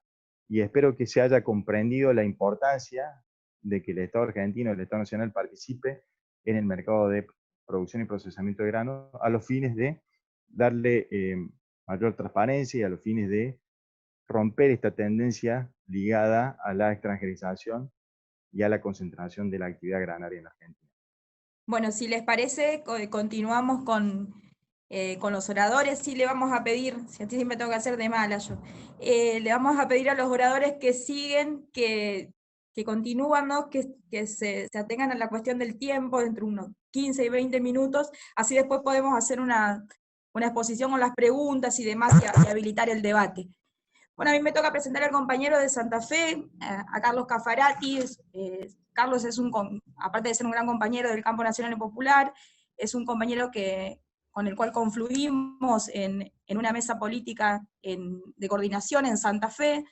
[SPEAKER 4] y espero que se haya comprendido la importancia de que el Estado argentino, el Estado nacional, participe en el mercado de producción y procesamiento de grano a los fines de darle mayor transparencia y a los fines de romper esta tendencia ligada a la extranjerización y a la concentración de la actividad granaria en Argentina.
[SPEAKER 2] Bueno, si les parece, continuamos con con los oradores. Sí le vamos a pedir, si a ti me tengo que hacer de mala yo, le vamos a pedir a los oradores que siguen, que continúan, ¿no? que se atengan a la cuestión del tiempo, entre unos 15 y 20 minutos, así después podemos hacer una exposición con las preguntas y demás y habilitar el debate. Bueno, a mí me toca presentar al compañero de Santa Fe, a Carlos Cafarati. Carlos es aparte de ser un gran compañero del campo nacional y popular, es un compañero con el cual confluimos en una mesa política de coordinación en Santa Fe.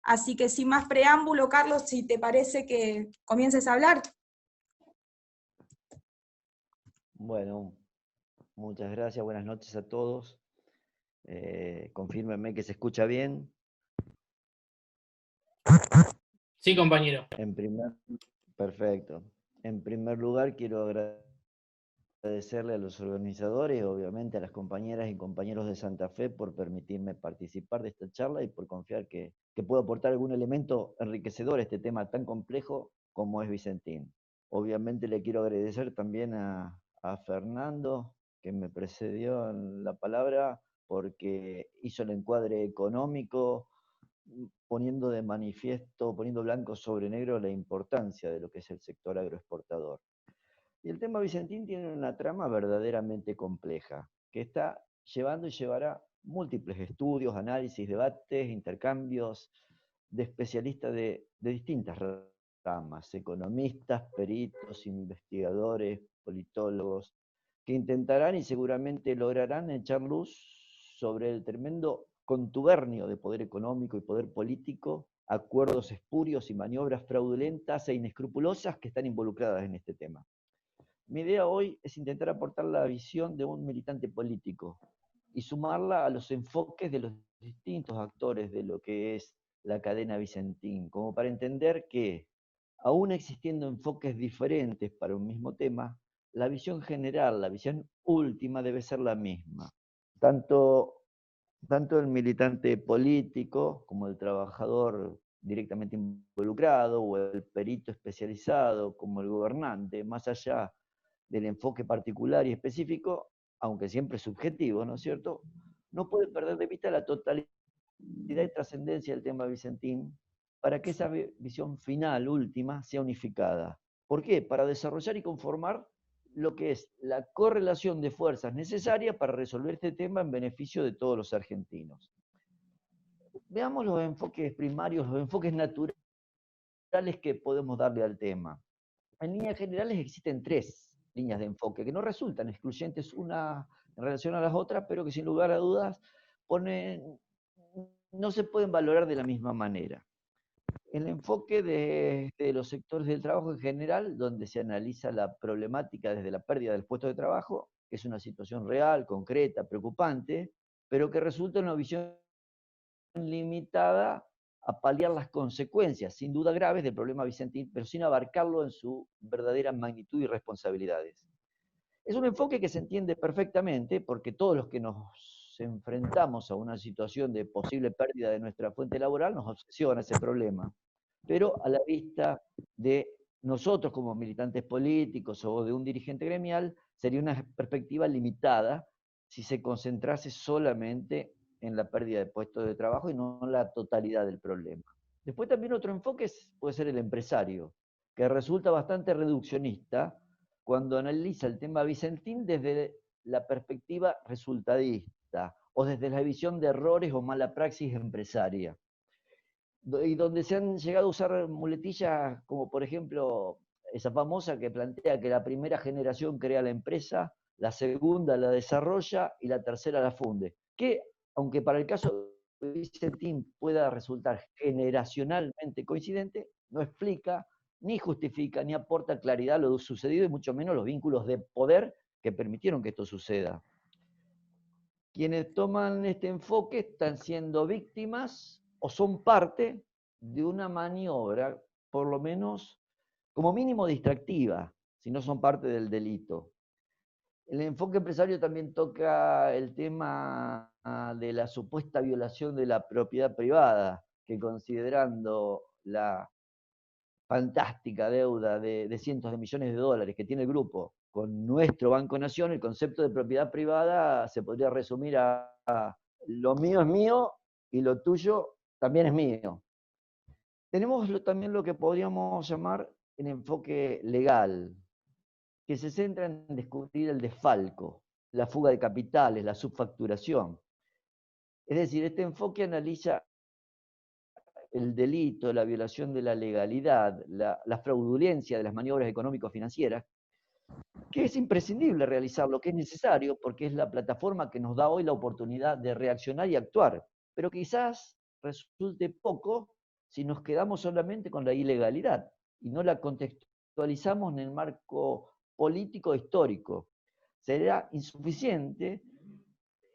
[SPEAKER 2] Así que sin más preámbulo, Carlos, si te parece que comiences a hablar.
[SPEAKER 5] Bueno, muchas gracias, buenas noches a todos. Confírmenme que se escucha bien.
[SPEAKER 6] Sí, compañero.
[SPEAKER 5] Perfecto. En primer lugar, quiero agradecerle a los organizadores, obviamente a las compañeras y compañeros de Santa Fe por permitirme participar de esta charla y por confiar que puedo aportar algún elemento enriquecedor a este tema tan complejo como es Vicentín. Obviamente le quiero agradecer también a Fernando, que me precedió en la palabra, porque hizo el encuadre económico, poniendo de manifiesto, poniendo blanco sobre negro la importancia de lo que es el sector agroexportador. Y el tema Vicentín tiene una trama verdaderamente compleja, que está llevando y llevará múltiples estudios, análisis, debates, intercambios de especialistas de distintas ramas, economistas, peritos, investigadores, politólogos, que intentarán y seguramente lograrán echar luz sobre el tremendo contubernio de poder económico y poder político, acuerdos espurios y maniobras fraudulentas e inescrupulosas que están involucradas en este tema. Mi idea hoy es intentar aportar la visión de un militante político y sumarla a los enfoques de los distintos actores de lo que es la cadena Vicentín, como para entender que, aún existiendo enfoques diferentes para un mismo tema, la visión general, la visión última debe ser la misma. Tanto el militante político como el trabajador directamente involucrado o el perito especializado como el gobernante, más allá del enfoque particular y específico, aunque siempre subjetivo, ¿no es cierto?, no puede perder de vista la totalidad y trascendencia del tema Vicentín para que esa visión final, última, sea unificada. ¿Por qué? Para desarrollar y conformar lo que es la correlación de fuerzas necesaria para resolver este tema en beneficio de todos los argentinos. Veamos los enfoques primarios, los enfoques naturales que podemos darle al tema. En líneas generales existen 3 líneas de enfoque que no resultan excluyentes una en relación a las otras, pero que sin lugar a dudas no se pueden valorar de la misma manera. El enfoque de los sectores del trabajo en general, donde se analiza la problemática desde la pérdida del puesto de trabajo, que es una situación real, concreta, preocupante, pero que resulta en una visión limitada a paliar las consecuencias, sin duda graves, del problema Vicentín, pero sin abarcarlo en su verdadera magnitud y responsabilidades. Es un enfoque que se entiende perfectamente porque todos los que nos enfrentamos a una situación de posible pérdida de nuestra fuente laboral nos obsesiona ese problema. Pero a la vista de nosotros como militantes políticos o de un dirigente gremial, sería una perspectiva limitada si se concentrase solamente en la pérdida de puestos de trabajo y no en la totalidad del problema. Después también otro enfoque puede ser el empresario, que resulta bastante reduccionista cuando analiza el tema Vicentín desde la perspectiva resultadista o desde la visión de errores o mala praxis empresaria. Y donde se han llegado a usar muletillas como, por ejemplo, esa famosa que plantea que la primera generación crea la empresa, la segunda la desarrolla y la tercera la funde. Que, aunque para el caso de Vicentín pueda resultar generacionalmente coincidente, no explica, ni justifica, ni aporta claridad a lo sucedido y mucho menos los vínculos de poder que permitieron que esto suceda. Quienes toman este enfoque están siendo víctimas o son parte de una maniobra, por lo menos, como mínimo distractiva, si no son parte del delito. El enfoque empresario también toca el tema de la supuesta violación de la propiedad privada, que considerando la fantástica deuda de cientos de millones de dólares que tiene el grupo con nuestro Banco Nación, el concepto de propiedad privada se podría resumir a lo mío es mío y lo tuyo también es mío. Tenemos también lo que podríamos llamar el enfoque legal, que se centra en descubrir el desfalco, la fuga de capitales, la subfacturación. Es decir, este enfoque analiza el delito, la violación de la legalidad, la fraudulencia de las maniobras económico-financieras, que es imprescindible realizarlo, que es necesario, porque es la plataforma que nos da hoy la oportunidad de reaccionar y actuar, pero quizás resulte poco si nos quedamos solamente con la ilegalidad y no la contextualizamos en el marco político histórico. Será insuficiente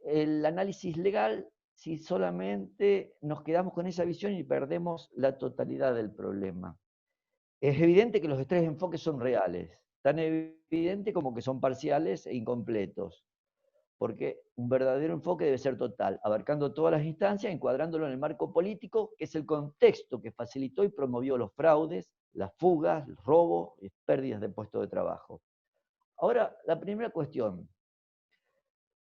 [SPEAKER 5] el análisis legal si solamente nos quedamos con esa visión y perdemos la totalidad del problema. Es evidente que los tres enfoques son reales, tan evidente como que son parciales e incompletos, porque un verdadero enfoque debe ser total, abarcando todas las instancias, encuadrándolo en el marco político, que es el contexto que facilitó y promovió los fraudes, las fugas, el robo y pérdidas de puestos de trabajo. Ahora, la primera cuestión.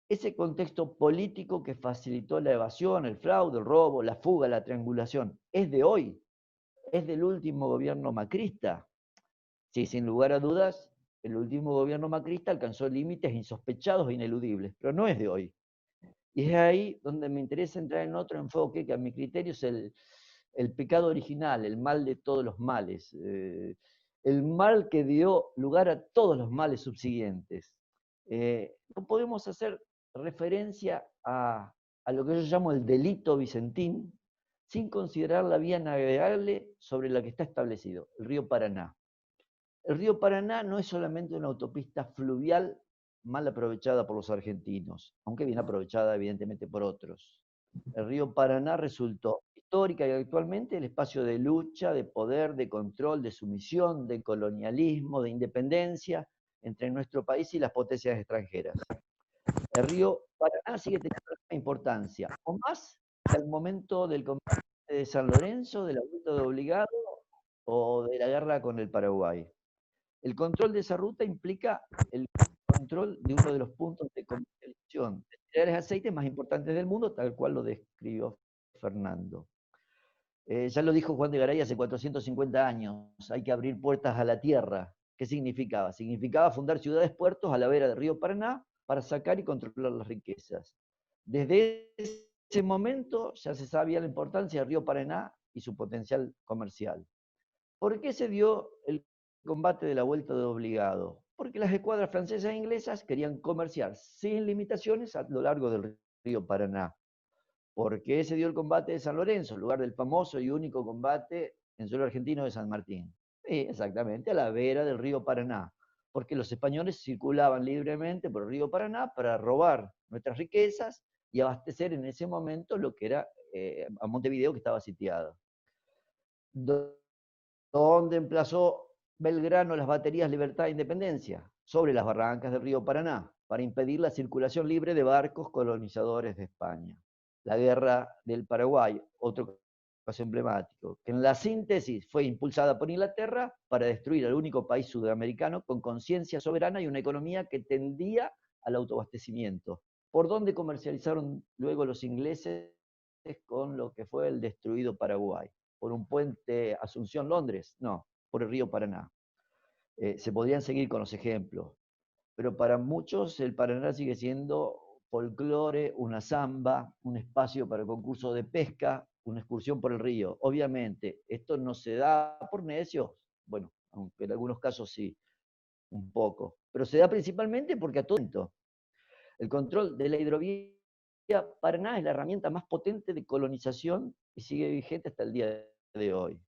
[SPEAKER 5] Ese contexto político que facilitó la evasión, el fraude, el robo, la fuga, la triangulación, ¿es de hoy? ¿Es del último gobierno macrista? Sí, sin lugar a dudas, el último gobierno macrista alcanzó límites insospechados e ineludibles, pero no es de hoy. Y es ahí donde me interesa entrar en otro enfoque que a mi criterio es el pecado original, el mal de todos los males, el mal que dio lugar a todos los males subsiguientes. No podemos hacer referencia a lo que yo llamo el delito vicentín, sin considerar la vía navegable sobre la que está establecido, el río Paraná. El río Paraná no es solamente una autopista fluvial mal aprovechada por los argentinos, aunque bien aprovechada evidentemente por otros. El río Paraná resultó histórica y actualmente el espacio de lucha, de poder, de control, de sumisión, de colonialismo, de independencia entre nuestro país y las potencias extranjeras. El río Paraná sigue teniendo la misma importancia, o más que al momento del combate de San Lorenzo, de la vuelta de obligado o de la guerra con el Paraguay. El control de esa ruta implica el control de uno de los puntos de comercialización de cereales y aceites más importantes del mundo, tal cual lo describió Fernando. Ya lo dijo Juan de Garay hace 450 años, hay que abrir puertas a la tierra. ¿Qué significaba? Significaba fundar ciudades puertos a la vera del río Paraná para sacar y controlar las riquezas. Desde ese momento ya se sabía la importancia del río Paraná y su potencial comercial. ¿Por qué se dio el combate de la vuelta de obligado? Porque las escuadras francesas e inglesas querían comerciar sin limitaciones a lo largo del río Paraná. ¿Por qué se dio el combate de San Lorenzo, lugar del famoso y único combate en suelo argentino de San Martín? Sí, exactamente, a la vera del río Paraná. Porque los españoles circulaban libremente por el río Paraná para robar nuestras riquezas y abastecer en ese momento lo que era a Montevideo, que estaba sitiado. ¿Dónde emplazó Belgrano las baterías Libertad e Independencia? Sobre las barrancas del río Paraná, para impedir la circulación libre de barcos colonizadores de España. La guerra del Paraguay, otro caso emblemático, que en la síntesis fue impulsada por Inglaterra para destruir al único país sudamericano con conciencia soberana y una economía que tendía al autoabastecimiento. ¿Por dónde comercializaron luego los ingleses con lo que fue el destruido Paraguay? ¿Por un puente Asunción-Londres? No, por el río Paraná. Se podrían seguir con los ejemplos, pero para muchos el Paraná sigue siendo folclore, una samba, un espacio para el concurso de pesca, una excursión por el río. Obviamente, esto no se da por necios, bueno, aunque en algunos casos sí, un poco, pero se da principalmente porque atento. El control de la hidrovía Paraná es la herramienta más potente de colonización y sigue vigente hasta el día de hoy.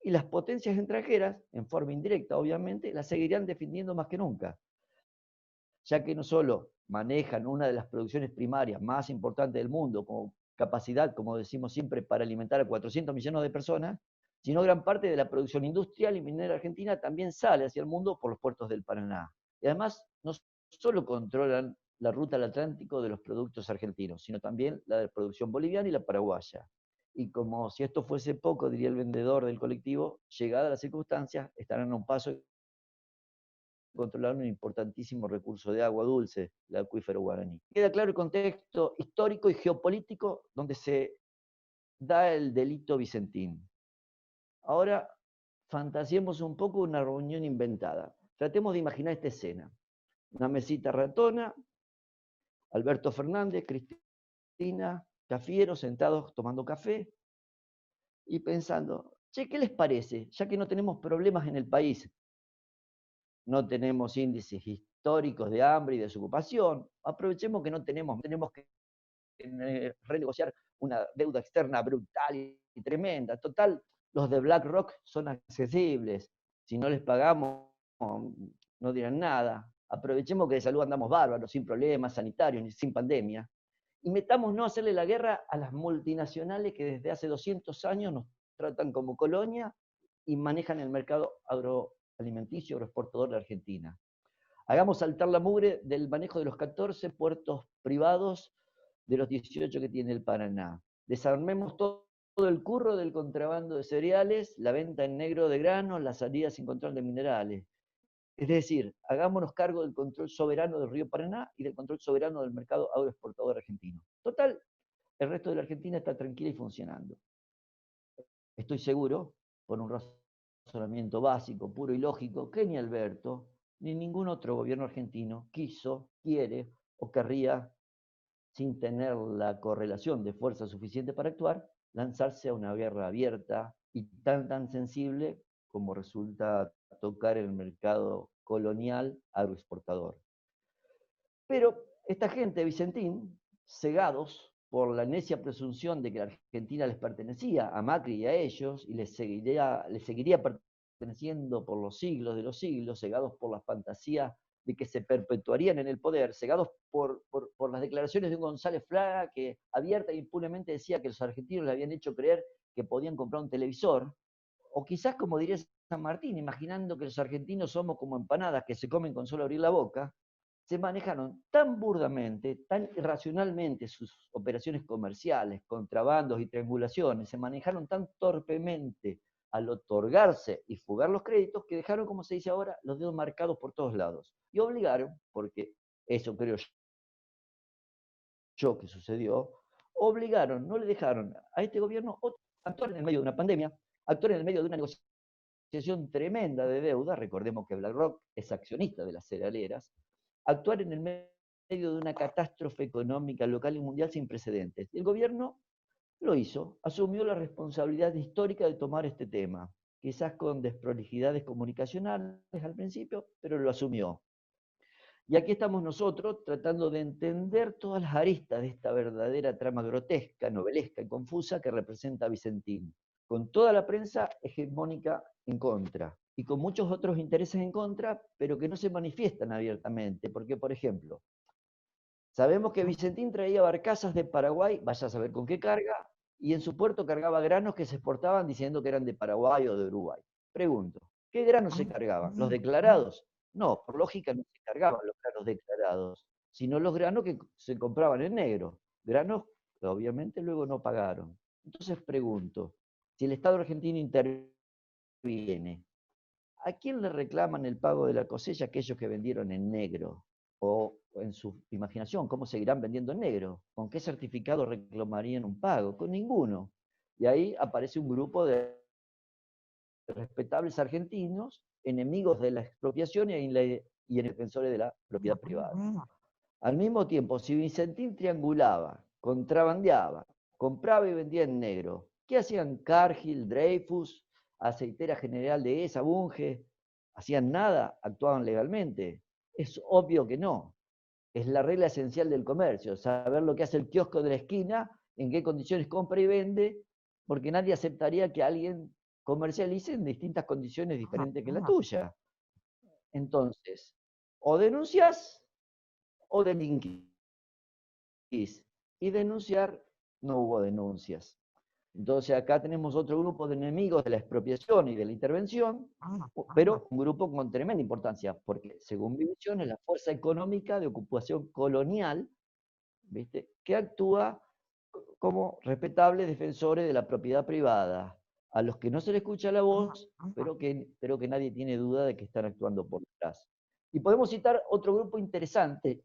[SPEAKER 5] Y las potencias extranjeras, en forma indirecta obviamente, las seguirán defendiendo más que nunca, ya que no solo manejan una de las producciones primarias más importantes del mundo, como capacidad, como decimos siempre, para alimentar a 400 millones de personas, sino gran parte de la producción industrial y minera argentina también sale hacia el mundo por los puertos del Paraná. Y además, no solo controlan la ruta al Atlántico de los productos argentinos, sino también la de producción boliviana y la paraguaya. Y como si esto fuese poco, diría el vendedor del colectivo, llegada a las circunstancias, estarán a un paso de controlar un importantísimo recurso de agua dulce, el acuífero guaraní. Queda claro el contexto histórico y geopolítico donde se da el delito Vicentín. Ahora, fantasiemos un poco una reunión inventada. Tratemos de imaginar esta escena. Una mesita ratona, Alberto Fernández, Cristina, Cafiero, sentados tomando café y pensando, che, ¿qué les parece? Ya que no tenemos problemas en el país, no tenemos índices históricos de hambre y desocupación, aprovechemos que no tenemos que renegociar una deuda externa brutal y tremenda. Total, los de BlackRock son accesibles. Si no les pagamos, no dirán nada. Aprovechemos que de salud andamos bárbaros, sin problemas sanitarios ni sin pandemia. Y metámonos a hacerle la guerra a las multinacionales que desde hace 200 años nos tratan como colonia y manejan el mercado agroalimenticio agroexportador de Argentina. Hagamos saltar la mugre del manejo de los 14 puertos privados de los 18 que tiene el Paraná. Desarmemos todo el curro del contrabando de cereales, la venta en negro de granos, la salida sin control de minerales. Es decir, hagámonos cargo del control soberano del río Paraná y del control soberano del mercado agroexportador argentino. Total, el resto de la Argentina está tranquila y funcionando. Estoy seguro, por un razonamiento básico, puro y lógico, que ni Alberto, ni ningún otro gobierno argentino quiso, quiere o querría, sin tener la correlación de fuerza suficiente para actuar, lanzarse a una guerra abierta y tan sensible como resulta tocar el mercado colonial agroexportador. Pero esta gente, Vicentín, cegados por la necia presunción de que la Argentina les pertenecía a Macri y a ellos, y les seguiría perteneciendo por los siglos de los siglos, cegados por la fantasía de que se perpetuarían en el poder, cegados por las declaraciones de un González Fraga que abierta e impunemente decía que los argentinos le habían hecho creer que podían comprar un televisor, o quizás como diría San Martín, imaginando que los argentinos somos como empanadas que se comen con solo abrir la boca, se manejaron tan burdamente, tan irracionalmente sus operaciones comerciales, contrabandos y triangulaciones, se manejaron tan torpemente al otorgarse y fugar los créditos que dejaron, como se dice ahora, los dedos marcados por todos lados. Y obligaron, porque eso creo yo que sucedió, obligaron, no le dejaron a este gobierno actuar en el medio de una pandemia, actuar en el medio de una negociación tremenda de deuda, recordemos que BlackRock es accionista de las cerealeras, actuar en el medio de una catástrofe económica local y mundial sin precedentes. El gobierno lo hizo, asumió la responsabilidad histórica de tomar este tema, quizás con desprolijidades comunicacionales al principio, pero lo asumió. Y aquí estamos nosotros tratando de entender todas las aristas de esta verdadera trama grotesca, novelesca y confusa que representa a Vicentín, con toda la prensa hegemónica en contra y con muchos otros intereses en contra, pero que no se manifiestan abiertamente, porque, por ejemplo, sabemos que Vicentín traía barcazas de Paraguay, vaya a saber con qué carga, y en su puerto cargaba granos que se exportaban diciendo que eran de Paraguay o de Uruguay. Pregunto, ¿qué granos se cargaban? ¿Los declarados? No, por lógica no se cargaban los granos declarados, sino los granos que se compraban en negro, granos que obviamente luego no pagaron. Entonces pregunto, si el Estado argentino interviene, ¿a quién le reclaman el pago de la cosecha aquellos que vendieron en negro? O en su imaginación, ¿cómo seguirán vendiendo en negro? ¿Con qué certificado reclamarían un pago? Con ninguno. Y ahí aparece un grupo de respetables argentinos, enemigos de la expropiación y defensores de la propiedad privada. Al mismo tiempo, si Vicentín triangulaba, contrabandeaba, compraba y vendía en negro, ¿qué hacían Cargill, Dreyfus, Aceitera General de ESA, Bunge? ¿Hacían nada? ¿Actuaban legalmente? Es obvio que no. Es la regla esencial del comercio, saber lo que hace el kiosco de la esquina, en qué condiciones compra y vende, porque nadie aceptaría que alguien comercialice en distintas condiciones diferentes que la tuya. Entonces, o denuncias o delinquís. Y denunciar, no hubo denuncias. Entonces acá tenemos otro grupo de enemigos de la expropiación y de la intervención, pero un grupo con tremenda importancia, porque según mi visión es la fuerza económica de ocupación colonial, ¿viste?, que actúa como respetables defensores de la propiedad privada, a los que no se les escucha la voz, pero que nadie tiene duda de que están actuando por detrás. Y podemos citar otro grupo interesante,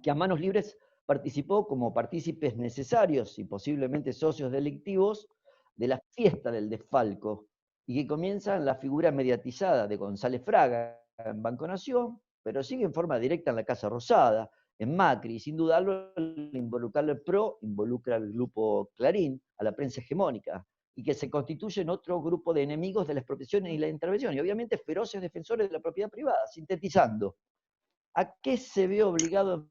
[SPEAKER 5] que a manos libres participó como partícipes necesarios y posiblemente socios delictivos de la fiesta del desfalco, y que comienza en la figura mediatizada de González Fraga en Banco Nación, pero sigue en forma directa en la Casa Rosada, en Macri, y sin dudarlo, el involucrar al PRO involucra al grupo Clarín, a la prensa hegemónica, y que se constituye en otro grupo de enemigos de la expropiación y la intervención, y obviamente feroces defensores de la propiedad privada. Sintetizando, ¿a qué se ve obligado a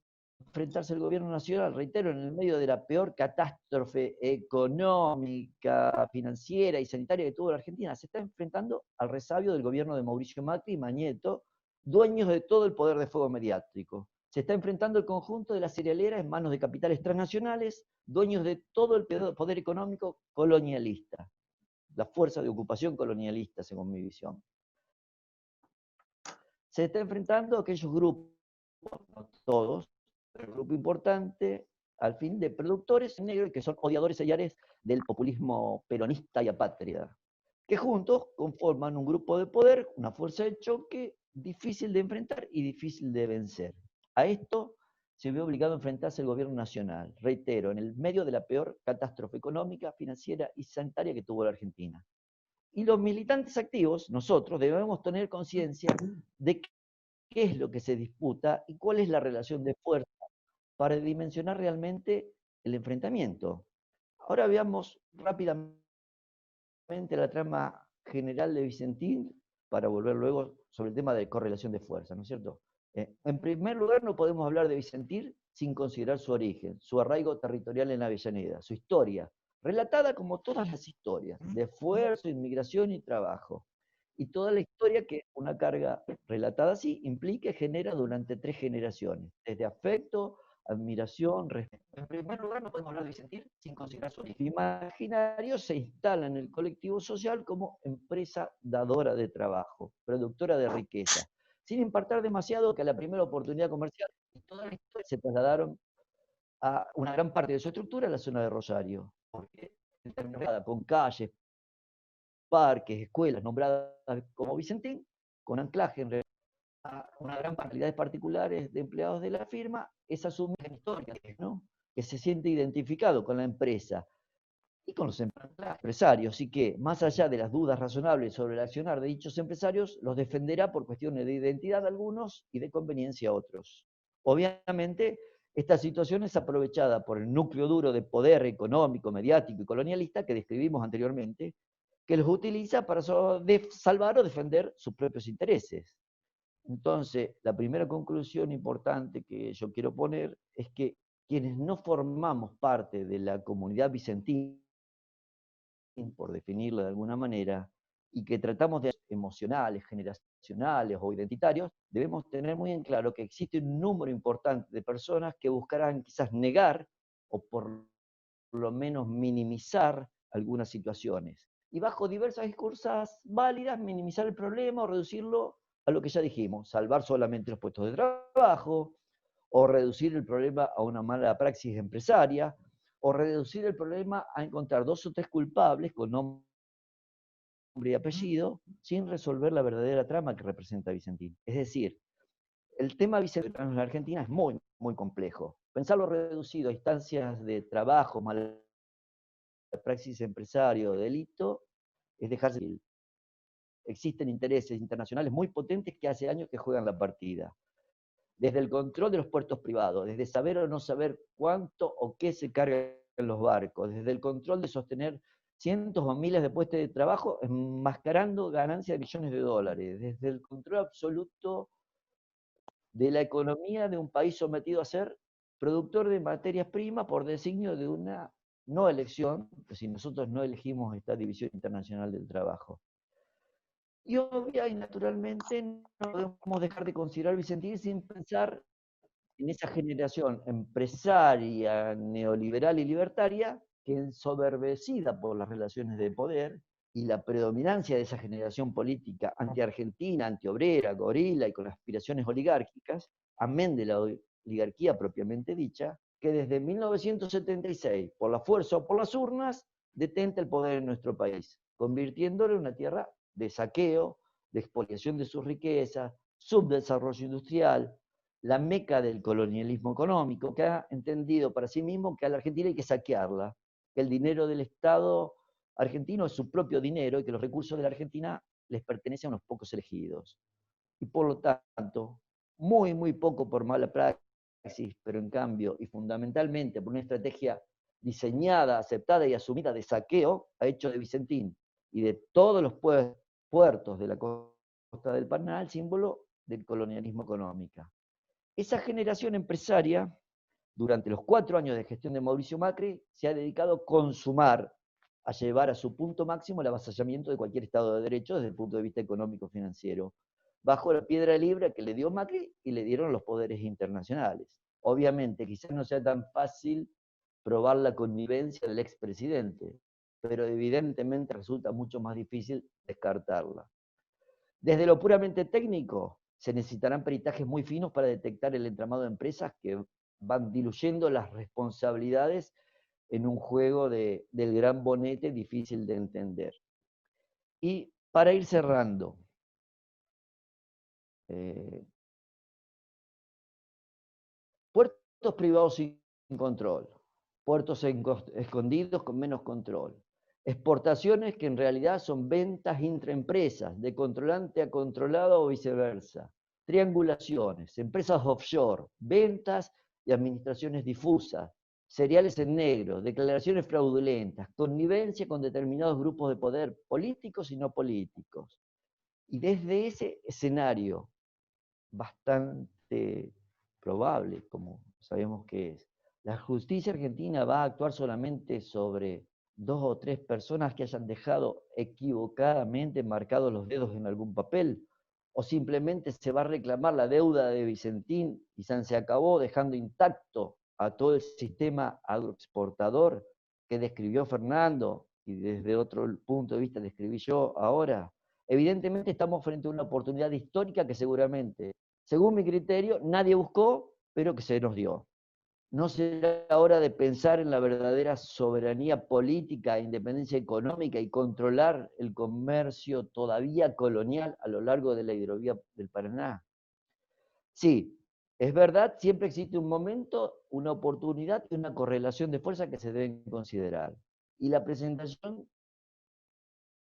[SPEAKER 5] enfrentarse el gobierno nacional? Reitero, en el medio de la peor catástrofe económica, financiera y sanitaria que tuvo la Argentina, se está enfrentando al resabio del gobierno de Mauricio Macri y Mañeto, dueños de todo el poder de fuego mediático. Se está enfrentando el conjunto de la cerealera en manos de capitales transnacionales, dueños de todo el poder económico colonialista, la fuerza de ocupación colonialista, según mi visión. Se está enfrentando a aquellos grupos, no todos, pero un grupo importante, al fin, de productores negros que son odiadores sellares del populismo peronista y apátrida, que juntos conforman un grupo de poder, una fuerza de choque difícil de enfrentar y difícil de vencer. A esto se ve obligado a enfrentarse el gobierno nacional, reitero, en el medio de la peor catástrofe económica, financiera y sanitaria que tuvo la Argentina. Y los militantes activos, nosotros, debemos tener conciencia de qué es lo que se disputa y cuál es la relación de fuerza para dimensionar realmente el enfrentamiento. Ahora veamos rápidamente la trama general de Vicentín para volver luego sobre el tema de correlación de fuerza, ¿no es cierto? En primer lugar, no podemos hablar de Vicentín sin considerar su origen, su arraigo territorial en Avellaneda, su historia, relatada como todas las historias, de esfuerzo, inmigración y trabajo. Y toda la historia que una carga relatada así implica y genera durante 3 generaciones, desde afecto, admiración, respeto. En primer lugar, no podemos hablar de Vicentín sin considerar su origen. El imaginario se instala en el colectivo social como empresa dadora de trabajo, productora de riqueza, sin importar demasiado que a la primera oportunidad comercial y toda la historia se trasladaron a una gran parte de su estructura a la zona de Rosario, porque con calles, parques, escuelas nombradas como Vicentín, con anclaje en a una gran cantidad de particulares de empleados de la firma, esa sumisión histórica, ¿no? Que se siente identificado con la empresa y con los empresarios, y que, más allá de las dudas razonables sobre el accionar de dichos empresarios, los defenderá por cuestiones de identidad a algunos y de conveniencia a otros. Obviamente, esta situación es aprovechada por el núcleo duro de poder económico, mediático y colonialista que describimos anteriormente, que los utiliza para salvar o defender sus propios intereses. Entonces, la primera conclusión importante que yo quiero poner es que quienes no formamos parte de la comunidad vicentina, por definirlo de alguna manera, y que tratamos de emocionales, generacionales o identitarios, debemos tener muy en claro que existe un número importante de personas que buscarán quizás negar o por lo menos minimizar algunas situaciones. Y bajo diversas discursas válidas, minimizar el problema o reducirlo a lo que ya dijimos, salvar solamente los puestos de trabajo, o reducir el problema a una mala praxis empresaria, o reducir el problema a encontrar 2 o 3 culpables con nombre y apellido, sin resolver la verdadera trama que representa Vicentín. Es decir, el tema Vicentín en la Argentina es muy, muy complejo. Pensarlo reducido a instancias de trabajo, mala praxis empresario, delito, es dejarse. Existen intereses internacionales muy potentes que hace años que juegan la partida. Desde el control de los puertos privados, desde saber o no saber cuánto o qué se cargan los barcos, desde el control de sostener cientos o miles de puestos de trabajo, enmascarando ganancias de millones de dólares, desde el control absoluto de la economía de un país sometido a ser productor de materias primas por designio de una no elección, pues si nosotros no elegimos esta división internacional del trabajo. Y obvia y naturalmente no podemos dejar de considerar Vicentín sin pensar en esa generación empresaria, neoliberal y libertaria, que ensoberbecida por las relaciones de poder y la predominancia de esa generación política anti-argentina, anti-obrera, gorila y con aspiraciones oligárquicas, amén de la oligarquía propiamente dicha, que desde 1976, por la fuerza o por las urnas, detenta el poder en nuestro país, convirtiéndolo en una tierra de saqueo, de expoliación de sus riquezas, subdesarrollo industrial, la meca del colonialismo económico, que ha entendido para sí mismo que a la Argentina hay que saquearla, que el dinero del Estado argentino es su propio dinero y que los recursos de la Argentina les pertenecen a unos pocos elegidos. Y por lo tanto, muy poco por mala praxis, pero en cambio, y fundamentalmente por una estrategia diseñada, aceptada y asumida de saqueo, ha hecho de Vicentín y de todos los puertos de la costa del Paraná el símbolo del colonialismo económico. Esa generación empresaria, durante los 4 años de gestión de Mauricio Macri, se ha dedicado a consumar, a llevar a su punto máximo el avasallamiento de cualquier Estado de Derecho desde el punto de vista económico-financiero, bajo la piedra libre que le dio Macri y le dieron los poderes internacionales. Obviamente, quizás no sea tan fácil probar la connivencia del expresidente, pero evidentemente resulta mucho más difícil descartarla. Desde lo puramente técnico, se necesitarán peritajes muy finos para detectar el entramado de empresas que van diluyendo las responsabilidades en un juego del gran bonete difícil de entender. Y para ir cerrando, puertos privados sin control, puertos escondidos con menos control, exportaciones que en realidad son ventas intraempresas, de controlante a controlado o viceversa, triangulaciones, empresas offshore, ventas y administraciones difusas, seriales en negro, declaraciones fraudulentas, connivencia con determinados grupos de poder, políticos y no políticos. Y desde ese escenario bastante probable, como sabemos que es, la justicia argentina va a actuar solamente sobre 2 o 3 personas que hayan dejado equivocadamente marcados los dedos en algún papel, o simplemente se va a reclamar la deuda de Vicentín y se acabó dejando intacto a todo el sistema agroexportador que describió Fernando y desde otro punto de vista describí yo ahora. Evidentemente estamos frente a una oportunidad histórica que seguramente, según mi criterio, nadie buscó, pero que se nos dio. ¿No será hora de pensar en la verdadera soberanía política, independencia económica y controlar el comercio todavía colonial a lo largo de la hidrovía del Paraná? Sí, es verdad, siempre existe un momento, una oportunidad y una correlación de fuerza que se deben considerar. Y la presentación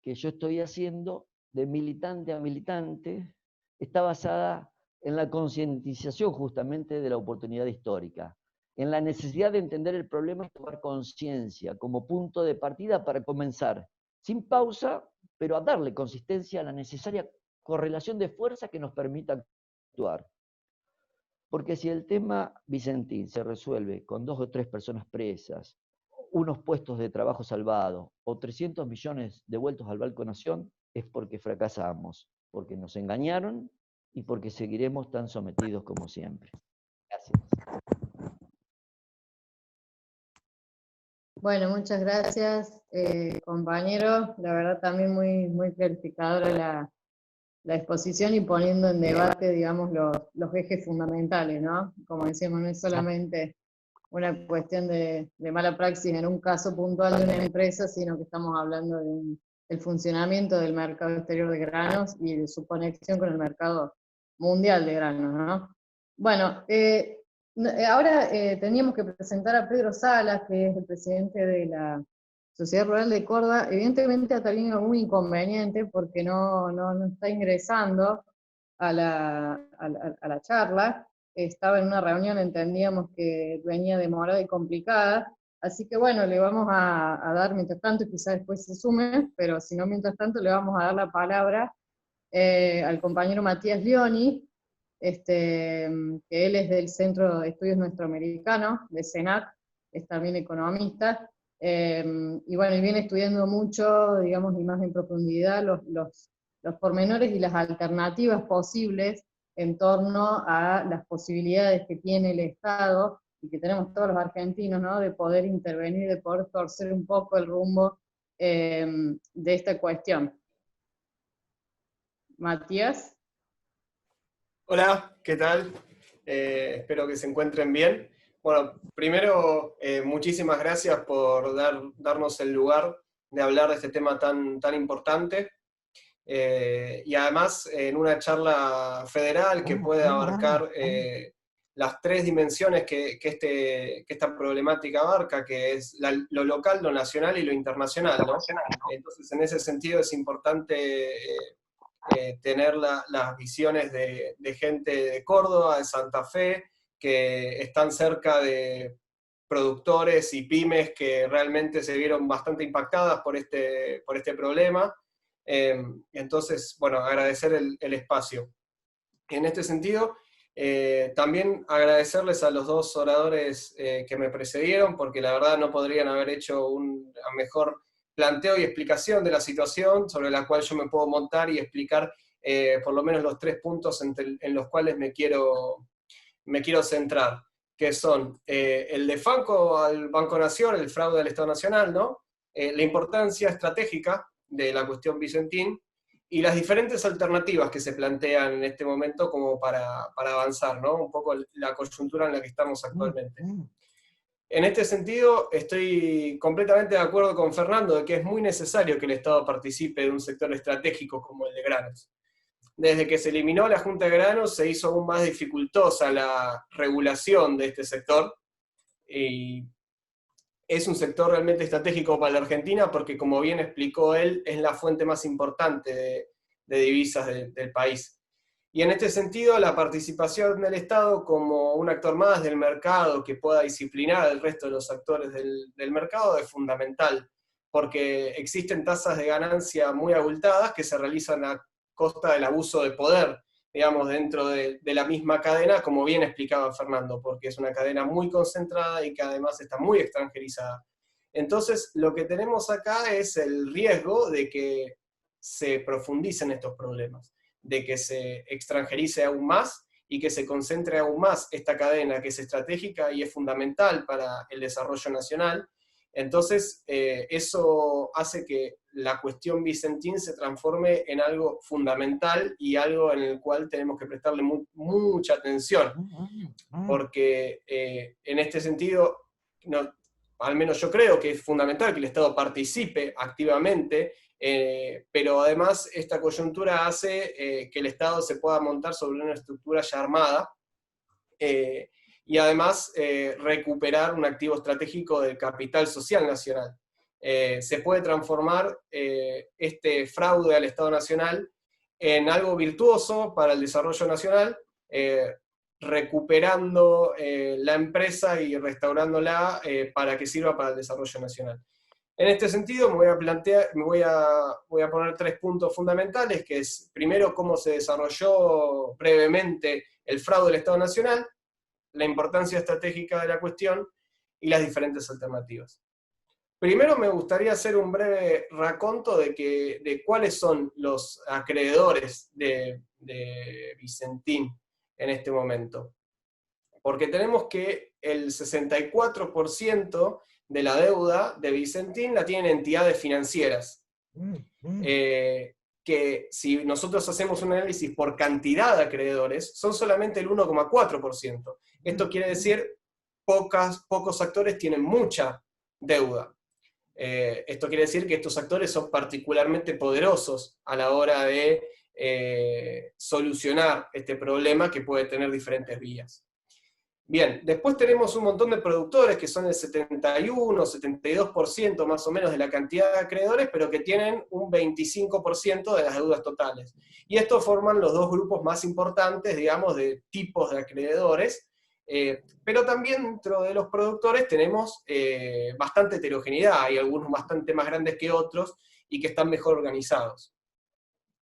[SPEAKER 5] que yo estoy haciendo de militante a militante está basada en la concientización justamente de la oportunidad histórica, en la necesidad de entender el problema y tomar conciencia como punto de partida para comenzar, sin pausa, pero a darle consistencia a la necesaria correlación de fuerza que nos permita actuar. Porque si el tema Vicentín se resuelve con 2 o 3 personas presas, unos puestos de trabajo salvados o 300 millones devueltos al Banco Nación, es porque fracasamos, porque nos engañaron y porque seguiremos tan sometidos como siempre. Gracias.
[SPEAKER 1] Bueno, muchas gracias, compañero. La verdad también muy clarificadora la exposición y poniendo en debate, digamos, los ejes fundamentales, ¿no? Como decíamos, no es solamente una cuestión de mala praxis en un caso puntual de una empresa, sino que estamos hablando del funcionamiento del mercado exterior de granos y de su conexión con el mercado mundial de granos, ¿no? Bueno, ahora teníamos que presentar a Pedro Salas, que es el presidente de la Sociedad Rural de Córdoba. Evidentemente ha tenido algún inconveniente porque no está ingresando a la charla. Estaba en una reunión, entendíamos que venía demorada y complicada, así que bueno, le vamos a dar mientras tanto, quizás después se sume, pero si no mientras tanto le vamos a dar la palabra al compañero Matías Leoni, que él es del Centro de Estudios Nuestroamericanos, de CENAC, es también economista, y bueno, y viene estudiando mucho, digamos, y más en profundidad los pormenores y las alternativas posibles en torno a las posibilidades que tiene el Estado y que tenemos todos los argentinos, ¿no?, de poder intervenir, de poder torcer un poco el rumbo de esta cuestión. Matías.
[SPEAKER 7] Hola, ¿qué tal? Espero que se encuentren bien. Bueno, primero, muchísimas gracias por darnos el lugar de hablar de este tema tan importante. y además en una charla federal que puede abarcar las tres dimensiones que esta problemática abarca, que es lo local, lo nacional y lo internacional, ¿no? Entonces, en ese sentido es importante tener las visiones de gente de Córdoba, de Santa Fe, que están cerca de productores y pymes que realmente se vieron bastante impactadas por este problema. Entonces, bueno, agradecer el espacio. En este sentido, también agradecerles a los dos oradores que me precedieron, porque la verdad no podrían haber hecho un mejor planteo y explicación de la situación, sobre la cual yo me puedo montar y explicar por lo menos los 3 puntos en los cuales me quiero centrar, que son el defanco al Banco Nación, el fraude al Estado Nacional, ¿no? La importancia estratégica de la cuestión Vicentín, y las diferentes alternativas que se plantean en este momento como para avanzar, ¿no? Un poco la coyuntura en la que estamos actualmente. En este sentido, estoy completamente de acuerdo con Fernando de que es muy necesario que el Estado participe de un sector estratégico como el de granos. Desde que se eliminó la Junta de Granos se hizo aún más dificultosa la regulación de este sector, y es un sector realmente estratégico para la Argentina porque, como bien explicó él, es la fuente más importante de divisas del país. Y en este sentido, la participación del Estado como un actor más del mercado que pueda disciplinar al resto de los actores del mercado es fundamental, porque existen tasas de ganancia muy abultadas que se realizan a costa del abuso de poder, digamos, dentro de la misma cadena, como bien explicaba Fernando, porque es una cadena muy concentrada y que además está muy extranjerizada. Entonces, lo que tenemos acá es el riesgo de que se profundicen estos problemas, de que se extranjerice aún más y que se concentre aún más esta cadena que es estratégica y es fundamental para el desarrollo nacional. Entonces, eso hace que la cuestión Vicentín se transforme en algo fundamental y algo en el cual tenemos que prestarle mucha atención, porque en este sentido, al menos yo creo que es fundamental que el Estado participe activamente, pero además esta coyuntura hace que el Estado se pueda montar sobre una estructura ya armada, y además recuperar un activo estratégico del capital social nacional. Se puede transformar este fraude al Estado Nacional en algo virtuoso para el desarrollo nacional, recuperando la empresa y restaurándola para que sirva para el desarrollo nacional. En este sentido me voy a poner 3 puntos fundamentales, que es primero cómo se desarrolló brevemente el fraude del Estado Nacional, la importancia estratégica de la cuestión y las diferentes alternativas. Primero me gustaría hacer un breve raconto de cuáles son los acreedores de Vicentín en este momento. Porque tenemos que el 64% de la deuda de Vicentín la tienen entidades financieras. Que si nosotros hacemos un análisis por cantidad de acreedores, son solamente el 1,4%. Esto quiere decir pocos actores tienen mucha deuda. Esto quiere decir que estos actores son particularmente poderosos a la hora de solucionar este problema que puede tener diferentes vías. Bien, después tenemos un montón de productores que son el 71, 72% más o menos de la cantidad de acreedores, pero que tienen un 25% de las deudas totales. Y estos forman los dos grupos más importantes, digamos, de tipos de acreedores, pero también dentro de los productores tenemos bastante heterogeneidad, hay algunos bastante más grandes que otros y que están mejor organizados.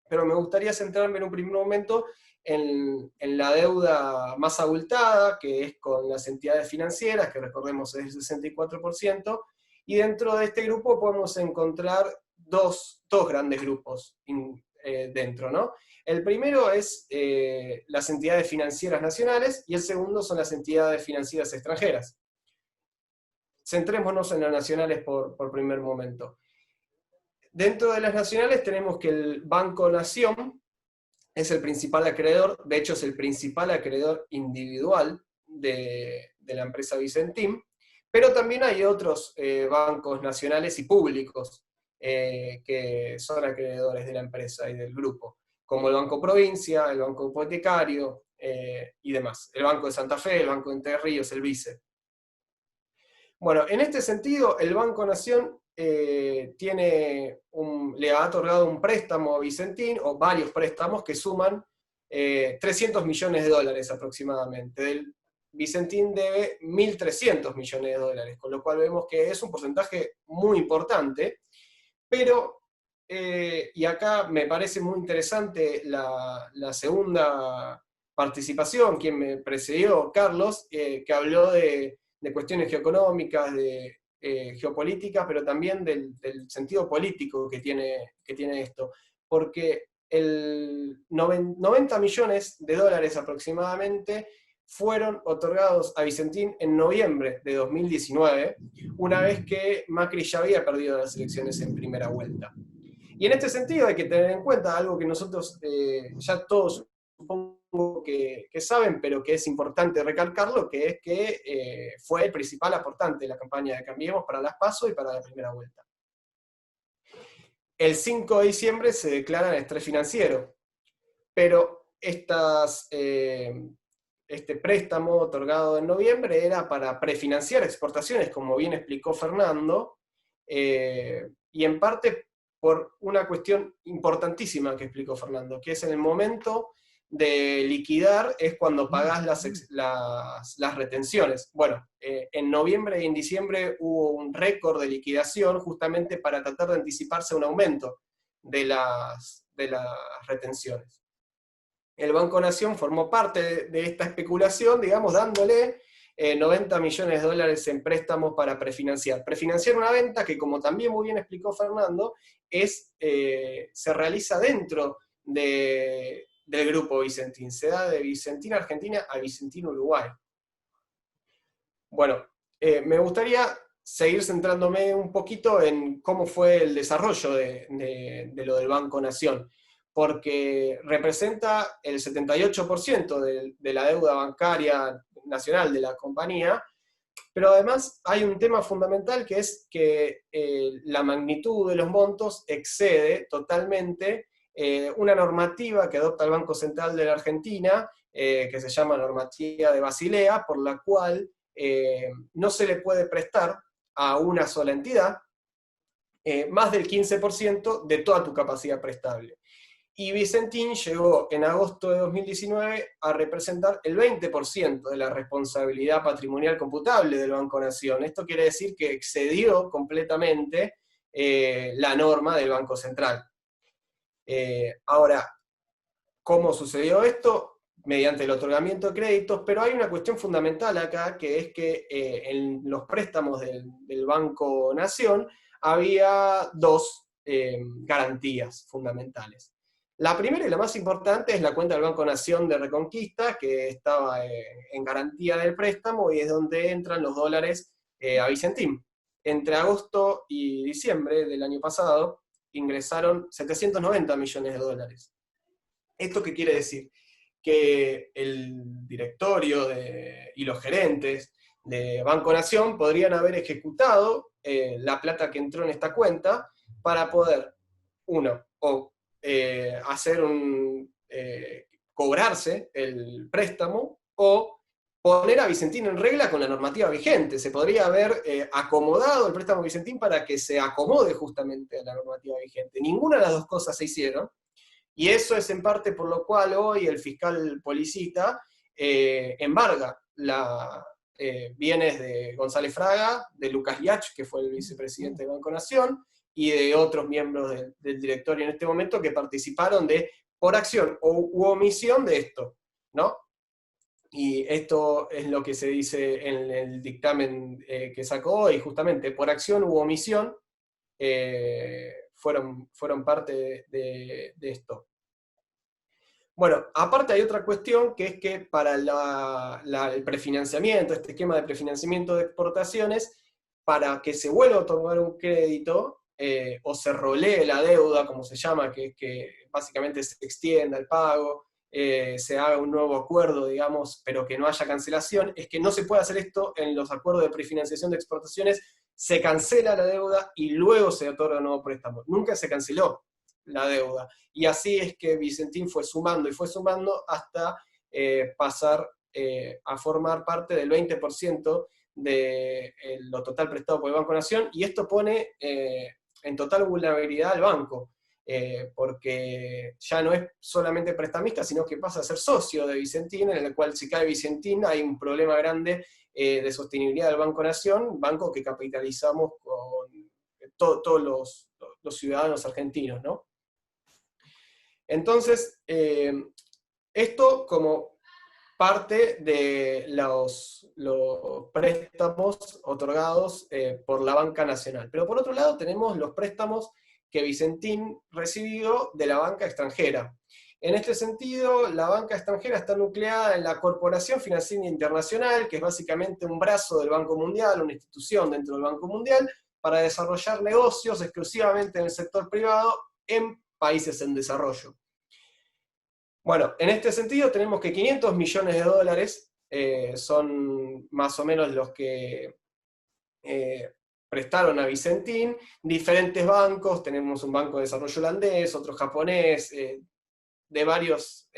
[SPEAKER 7] Pero me gustaría centrarme en un primer momento en la deuda más abultada, que es con las entidades financieras, que recordemos es el 64%, y dentro de este grupo podemos encontrar dos grandes grupos dentro, ¿no? El primero es las entidades financieras nacionales, y el segundo son las entidades financieras extranjeras. Centrémonos en las nacionales por primer momento. Dentro de las nacionales tenemos que el Banco Nación es el principal acreedor, de hecho es el principal acreedor individual de la empresa Vicentín, pero también hay otros bancos nacionales y públicos que son acreedores de la empresa y del grupo, como el Banco Provincia, el Banco Hipotecario y demás. El Banco de Santa Fe, el Banco de Entre Ríos, el Vice. Bueno, en este sentido, el Banco Nación le ha otorgado un préstamo a Vicentín, o varios préstamos que suman 300 millones de dólares aproximadamente. Vicentín debe 1.300 millones de dólares, con lo cual vemos que es un porcentaje muy importante, pero, y acá me parece muy interesante la segunda participación, quien me precedió, Carlos, que habló de cuestiones geoeconómicas, de geopolíticas, pero también del sentido político que tiene esto, porque el 90 millones de dólares aproximadamente fueron otorgados a Vicentín en noviembre de 2019, una vez que Macri ya había perdido las elecciones en primera vuelta. Y en este sentido hay que tener en cuenta algo que nosotros ya todos supongo que saben, pero que es importante recalcarlo, que es que fue el principal aportante de la campaña de Cambiemos para las PASO y para la primera vuelta. El 5 de diciembre se declara el estrés financiero, pero este préstamo otorgado en noviembre era para prefinanciar exportaciones, como bien explicó Fernando, y en parte por una cuestión importantísima que explicó Fernando, que es en el momento de liquidar, es cuando pagás las retenciones. Bueno, en noviembre y en diciembre hubo un récord de liquidación justamente para tratar de anticiparse a un aumento de las retenciones. El Banco Nación formó parte de esta especulación, digamos, dándole 90 millones de dólares en préstamos para prefinanciar. Prefinanciar una venta que, como también muy bien explicó Fernando, se realiza dentro del grupo Vicentín. Se da de Vicentín Argentina a Vicentín Uruguay. Bueno, me gustaría seguir centrándome un poquito en cómo fue el desarrollo de lo del Banco Nación, porque representa el 78% de la deuda bancaria nacional de la compañía, pero además hay un tema fundamental que es que la magnitud de los montos excede totalmente una normativa que adopta el Banco Central de la Argentina, que se llama normativa de Basilea, por la cual no se le puede prestar a una sola entidad más del 15% de toda tu capacidad prestable. Y Vicentín llegó en agosto de 2019 a representar el 20% de la responsabilidad patrimonial computable del Banco Nación. Esto quiere decir que excedió completamente la norma del Banco Central. Ahora, ¿cómo sucedió esto? Mediante el otorgamiento de créditos, pero hay una cuestión fundamental acá, que es que en los préstamos del Banco Nación había dos garantías fundamentales. La primera y la más importante es la cuenta del Banco Nación de Reconquista, que estaba en garantía del préstamo y es donde entran los dólares a Vicentín. Entre agosto y diciembre del año pasado ingresaron 790 millones de dólares. ¿Esto qué quiere decir? Que el directorio y los gerentes de Banco Nación podrían haber ejecutado la plata que entró en esta cuenta para poder, cobrarse el préstamo o poner a Vicentín en regla con la normativa vigente. Se podría haber acomodado el préstamo Vicentín para que se acomode justamente a la normativa vigente. Ninguna de las dos cosas se hicieron, y eso es en parte por lo cual hoy el fiscal Policita embarga bienes de González Fraga, de Lucas Yach, que fue el vicepresidente de Banco Nación, y de otros miembros del directorio en este momento que participaron por acción u omisión de esto, ¿no? Y esto es lo que se dice en el dictamen que sacó hoy, justamente, por acción u omisión fueron parte de esto. Bueno, aparte hay otra cuestión, que es que para el prefinanciamiento, este esquema de prefinanciamiento de exportaciones, para que se vuelva a otorgar un crédito, o se rolee la deuda, como se llama, que es que básicamente se extienda el pago, se haga un nuevo acuerdo, digamos, pero que no haya cancelación, es que no se puede hacer esto en los acuerdos de prefinanciación de exportaciones se cancela la deuda y luego se otorga un nuevo préstamo. Nunca se canceló la deuda. Y así es que Vicentín fue sumando y fue sumando hasta pasar a formar parte del 20% de lo total prestado por el Banco Nación, y esto pone en total vulnerabilidad al banco, porque ya no es solamente prestamista, sino que pasa a ser socio de Vicentín, en el cual si cae Vicentín hay un problema grande de sostenibilidad del Banco Nación, banco que capitalizamos con todos los ciudadanos argentinos, ¿no? Entonces, esto como parte de los préstamos otorgados por la banca nacional. Pero por otro lado tenemos los préstamos que Vicentín recibió de la banca extranjera. En este sentido, la banca extranjera está nucleada en la Corporación Financiera Internacional, que es básicamente un brazo del Banco Mundial, una institución dentro del Banco Mundial, para desarrollar negocios exclusivamente en el sector privado en países en desarrollo. Bueno, en este sentido tenemos que 500 millones de dólares son más o menos los que prestaron a Vicentín, diferentes bancos, tenemos un banco de desarrollo holandés, otro japonés, de varios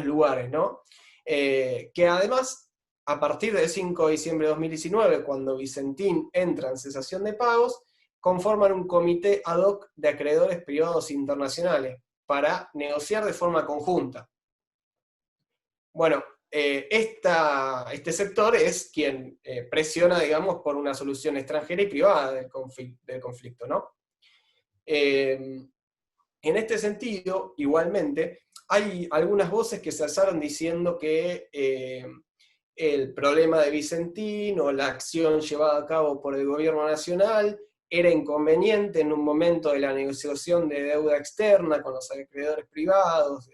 [SPEAKER 7] lugares, ¿no? Que además, a partir del 5 de diciembre de 2019, cuando Vicentín entra en cesación de pagos, conforman un comité ad hoc de acreedores privados internacionales para negociar de forma conjunta. Bueno, este sector es quien presiona, digamos, por una solución extranjera y privada del conflicto, ¿no? En este sentido, igualmente, hay algunas voces que se alzaron diciendo que el problema de Vicentín o la acción llevada a cabo por el gobierno nacional era inconveniente en un momento de la negociación de deuda externa con los acreedores privados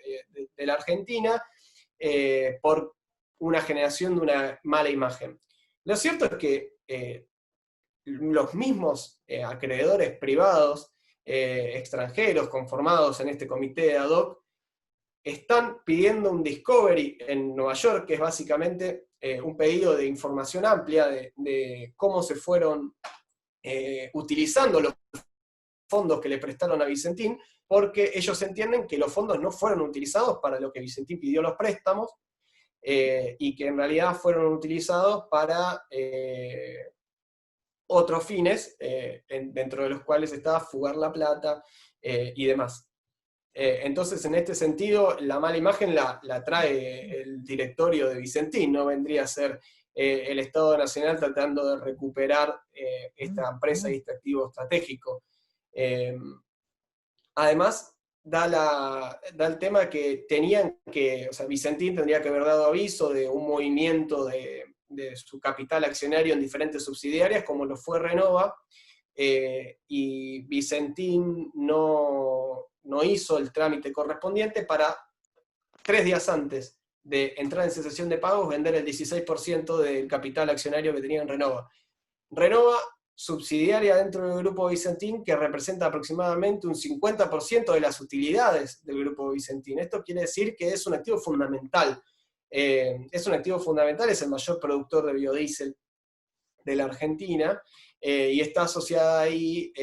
[SPEAKER 7] de la Argentina, por una generación de una mala imagen. Lo cierto es que los mismos acreedores privados extranjeros conformados en este comité ad hoc están pidiendo un discovery en Nueva York, que es básicamente un pedido de información amplia de cómo se fueron utilizando los fondos que le prestaron a Vicentín, porque ellos entienden que los fondos no fueron utilizados para lo que Vicentín pidió los préstamos, y que en realidad fueron utilizados para otros fines, dentro de los cuales estaba fugar la plata y demás. Entonces, en este sentido, la mala imagen la trae el directorio de Vicentín, no vendría a ser el Estado Nacional tratando de recuperar esta empresa y este activo estratégico. Además, da el tema que o sea, Vicentín tendría que haber dado aviso de un movimiento de su capital accionario en diferentes subsidiarias, como lo fue Renova, y Vicentín no hizo el trámite correspondiente para 3 días antes de entrar en cesación de pagos vender el 16% del capital accionario que tenía en Renova. Renova, subsidiaria dentro del Grupo Vicentín, que representa aproximadamente un 50% de las utilidades del Grupo Vicentín. Esto quiere decir que es un activo fundamental. Es el mayor productor de biodiesel de la Argentina, y está asociada ahí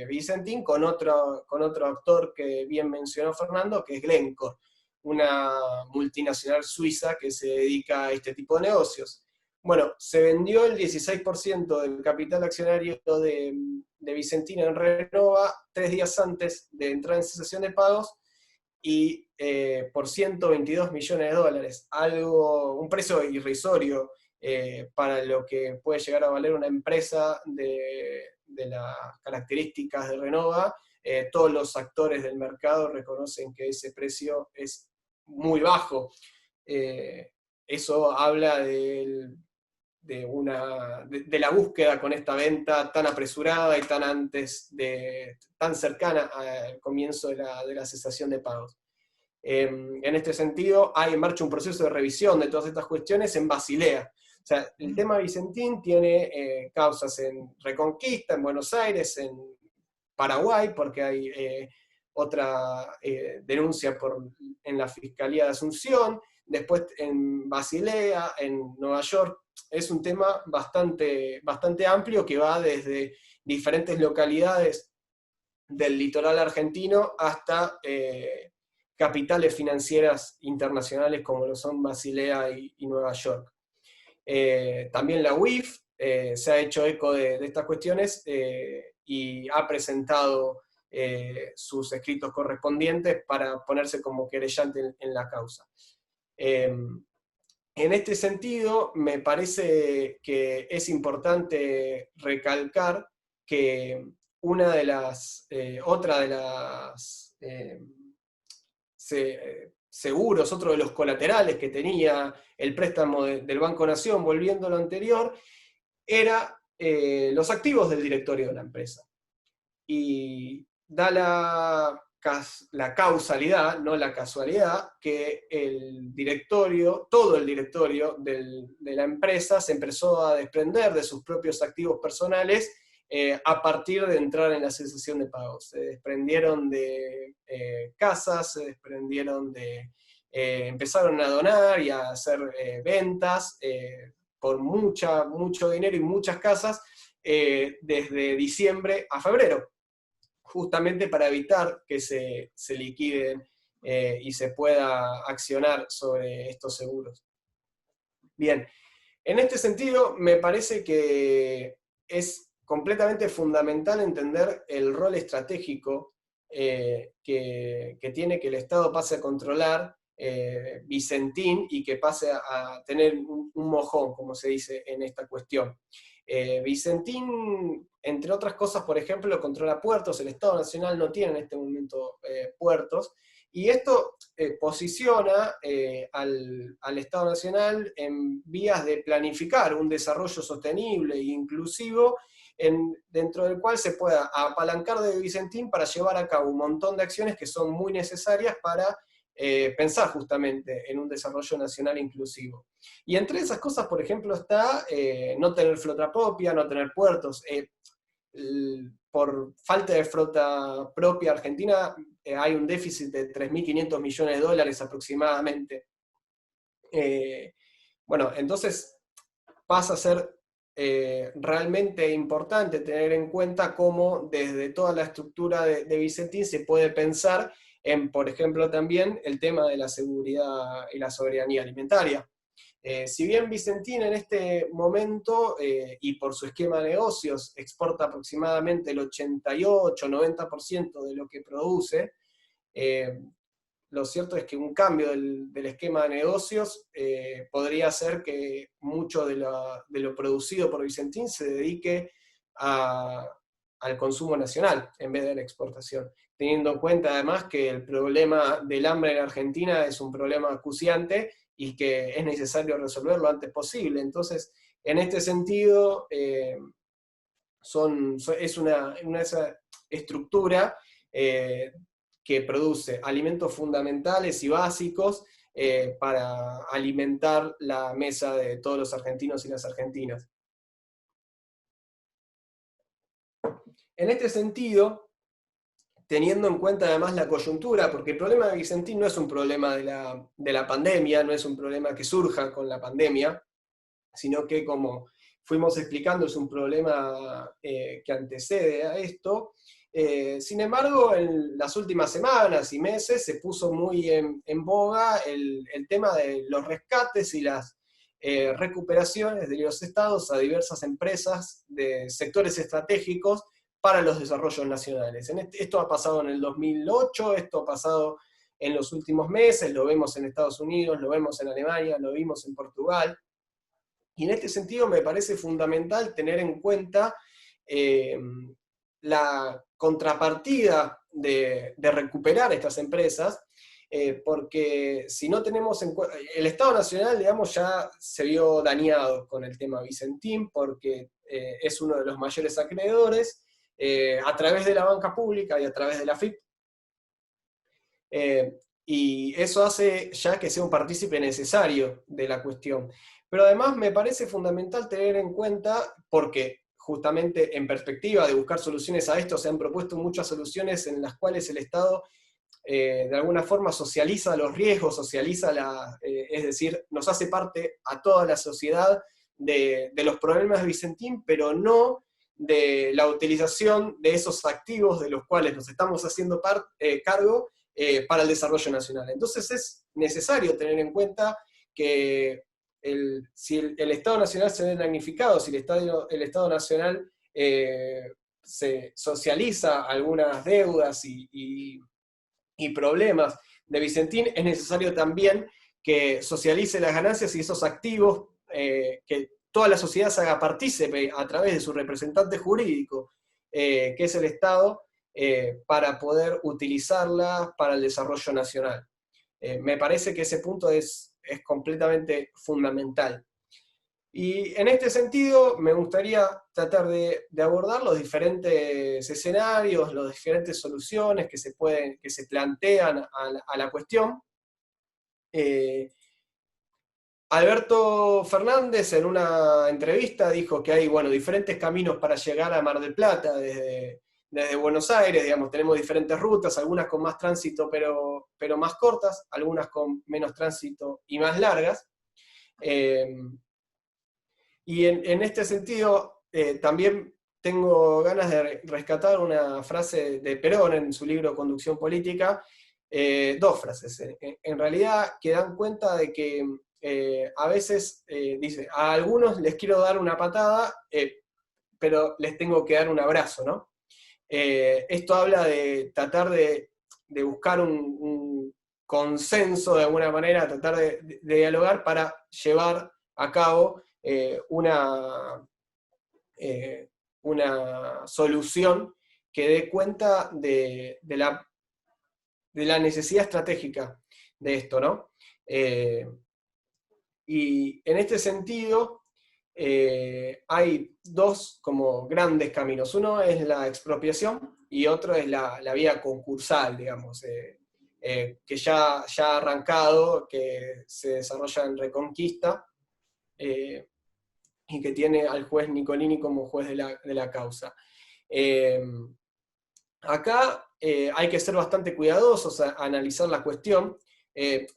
[SPEAKER 7] Vicentín con otro actor que bien mencionó Fernando, que es Glencore, una multinacional suiza que se dedica a este tipo de negocios. Bueno, se vendió el 16% del capital accionario de Vicentín en Renova 3 días antes de entrar en cesación de pagos, y por 122 millones de dólares, un precio irrisorio para lo que puede llegar a valer una empresa de las características de Renova. Todos los actores del mercado reconocen que ese precio es muy bajo. Eso habla de la búsqueda con esta venta tan apresurada y tan cercana al comienzo de la cesación de pagos. En este sentido, hay en marcha un proceso de revisión de todas estas cuestiones en Basilea. O sea, el tema Vicentín tiene causas en Reconquista, en Buenos Aires, en Paraguay, porque hay otra denuncia en la Fiscalía de Asunción, después en Basilea, en Nueva York, es un tema bastante amplio que va desde diferentes localidades del litoral argentino hasta capitales financieras internacionales como lo son Basilea y Nueva York. También la UIF se ha hecho eco de estas cuestiones y ha presentado sus escritos correspondientes para ponerse como querellante en la causa. En este sentido, me parece que es importante recalcar que otra de las seguros, otro de los colaterales que tenía el préstamo del Banco Nación, volviendo a lo anterior, era los activos del directorio de la empresa. Y da la causalidad, no la casualidad, que el directorio, todo el directorio de la empresa se empezó a desprender de sus propios activos personales a partir de entrar en la cesación de pagos. Se desprendieron de casas, se desprendieron empezaron a donar y a hacer ventas por mucho dinero y muchas casas desde diciembre a febrero, justamente para evitar que se liquiden y se pueda accionar sobre estos seguros. Bien, en este sentido me parece que es completamente fundamental entender el rol estratégico que tiene que el Estado pase a controlar Vicentín y que pase a tener un mojón, como se dice en esta cuestión. Vicentín, entre otras cosas, por ejemplo, controla puertos, el Estado Nacional no tiene en este momento puertos, y esto posiciona al Estado Nacional en vías de planificar un desarrollo sostenible e inclusivo, dentro del cual se pueda apalancar de Vicentín para llevar a cabo un montón de acciones que son muy necesarias para pensar justamente en un desarrollo nacional inclusivo. Y entre esas cosas, por ejemplo, está no tener flota propia, no tener puertos. Por falta de flota propia argentina hay un déficit de 3.500 millones de dólares aproximadamente. Bueno, entonces pasa a ser realmente importante tener en cuenta cómo desde toda la estructura de Vicentín se puede pensar en, por ejemplo, también el tema de la seguridad y la soberanía alimentaria. Si bien Vicentín en este momento, y por su esquema de negocios, exporta aproximadamente el 88-90% de lo que produce, lo cierto es que un cambio del esquema de negocios podría hacer que mucho de lo producido por Vicentín se dedique al consumo nacional en vez de la exportación, teniendo en cuenta además que el problema del hambre en Argentina es un problema acuciante y que es necesario resolverlo lo antes posible. Entonces, en este sentido, es una estructura que produce alimentos fundamentales y básicos para alimentar la mesa de todos los argentinos y las argentinas. En este sentido, teniendo en cuenta además la coyuntura, porque el problema de Vicentín no es un problema de la pandemia, no es un problema que surja con la pandemia, sino que, como fuimos explicando, es un problema que antecede a esto. Sin embargo, en las últimas semanas y meses se puso muy en boga el tema de los rescates y las recuperaciones de los estados a diversas empresas de sectores estratégicos para los desarrollos nacionales. Esto ha pasado en el 2008, esto ha pasado en los últimos meses, lo vemos en Estados Unidos, lo vemos en Alemania, lo vimos en Portugal. Y en este sentido me parece fundamental tener en cuenta la contrapartida de recuperar estas empresas, porque si no tenemos en cuenta, el Estado Nacional, digamos, ya se vio dañado con el tema Vicentín, porque es uno de los mayores acreedores, a través de la banca pública y a través de la AFIP, y eso hace ya que sea un partícipe necesario de la cuestión. Pero además me parece fundamental tener en cuenta, porque justamente en perspectiva de buscar soluciones a esto, se han propuesto muchas soluciones en las cuales el Estado de alguna forma socializa los riesgos, es decir, nos hace parte a toda la sociedad de los problemas de Vicentín, pero no de la utilización de esos activos de los cuales nos estamos haciendo cargo para el desarrollo nacional. Entonces es necesario tener en cuenta que si el Estado Nacional se ve magnificado, si el Estado Nacional se socializa algunas deudas y problemas de Vicentín, es necesario también que socialice las ganancias y esos activos, que toda la sociedad se haga partícipe a través de su representante jurídico, que es el Estado, para poder utilizarlas para el desarrollo nacional. Me parece que ese punto es completamente fundamental. Y en este sentido me gustaría tratar de abordar los diferentes escenarios, las diferentes soluciones que se plantean a la cuestión. Alberto Fernández en una entrevista dijo que hay diferentes caminos para llegar a Mar del Plata desde Buenos Aires, digamos, tenemos diferentes rutas, algunas con más tránsito pero más cortas, algunas con menos tránsito y más largas. Y en este sentido, también tengo ganas de rescatar una frase de Perón en su libro Conducción Política, dos frases, en realidad, que dan cuenta de que a veces dice, a algunos les quiero dar una patada, pero les tengo que dar un abrazo, ¿no? Esto habla de tratar de buscar un consenso de alguna manera, tratar de dialogar para llevar a cabo una solución que dé cuenta de la necesidad estratégica de esto, ¿no? Y en este sentido hay dos como grandes caminos. Uno es la expropiación y otro es la vía concursal, digamos, que ya ha arrancado, que se desarrolla en Reconquista, y que tiene al juez Nicolini como juez de la causa. Acá hay que ser bastante cuidadosos a analizar la cuestión,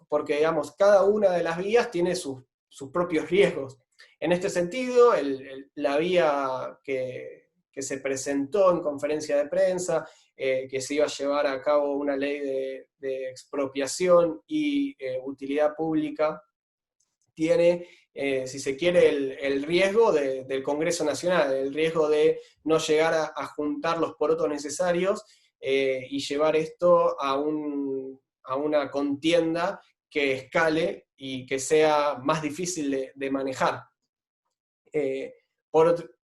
[SPEAKER 7] porque digamos, cada una de las vías tiene sus propios riesgos. En este sentido, la vía que se presentó en conferencia de prensa, que se iba a llevar a cabo una ley de expropiación y utilidad pública, tiene, si se quiere, el riesgo del Congreso Nacional, el riesgo de no llegar a juntar los porotos necesarios y llevar esto a una contienda que escale y que sea más difícil de manejar.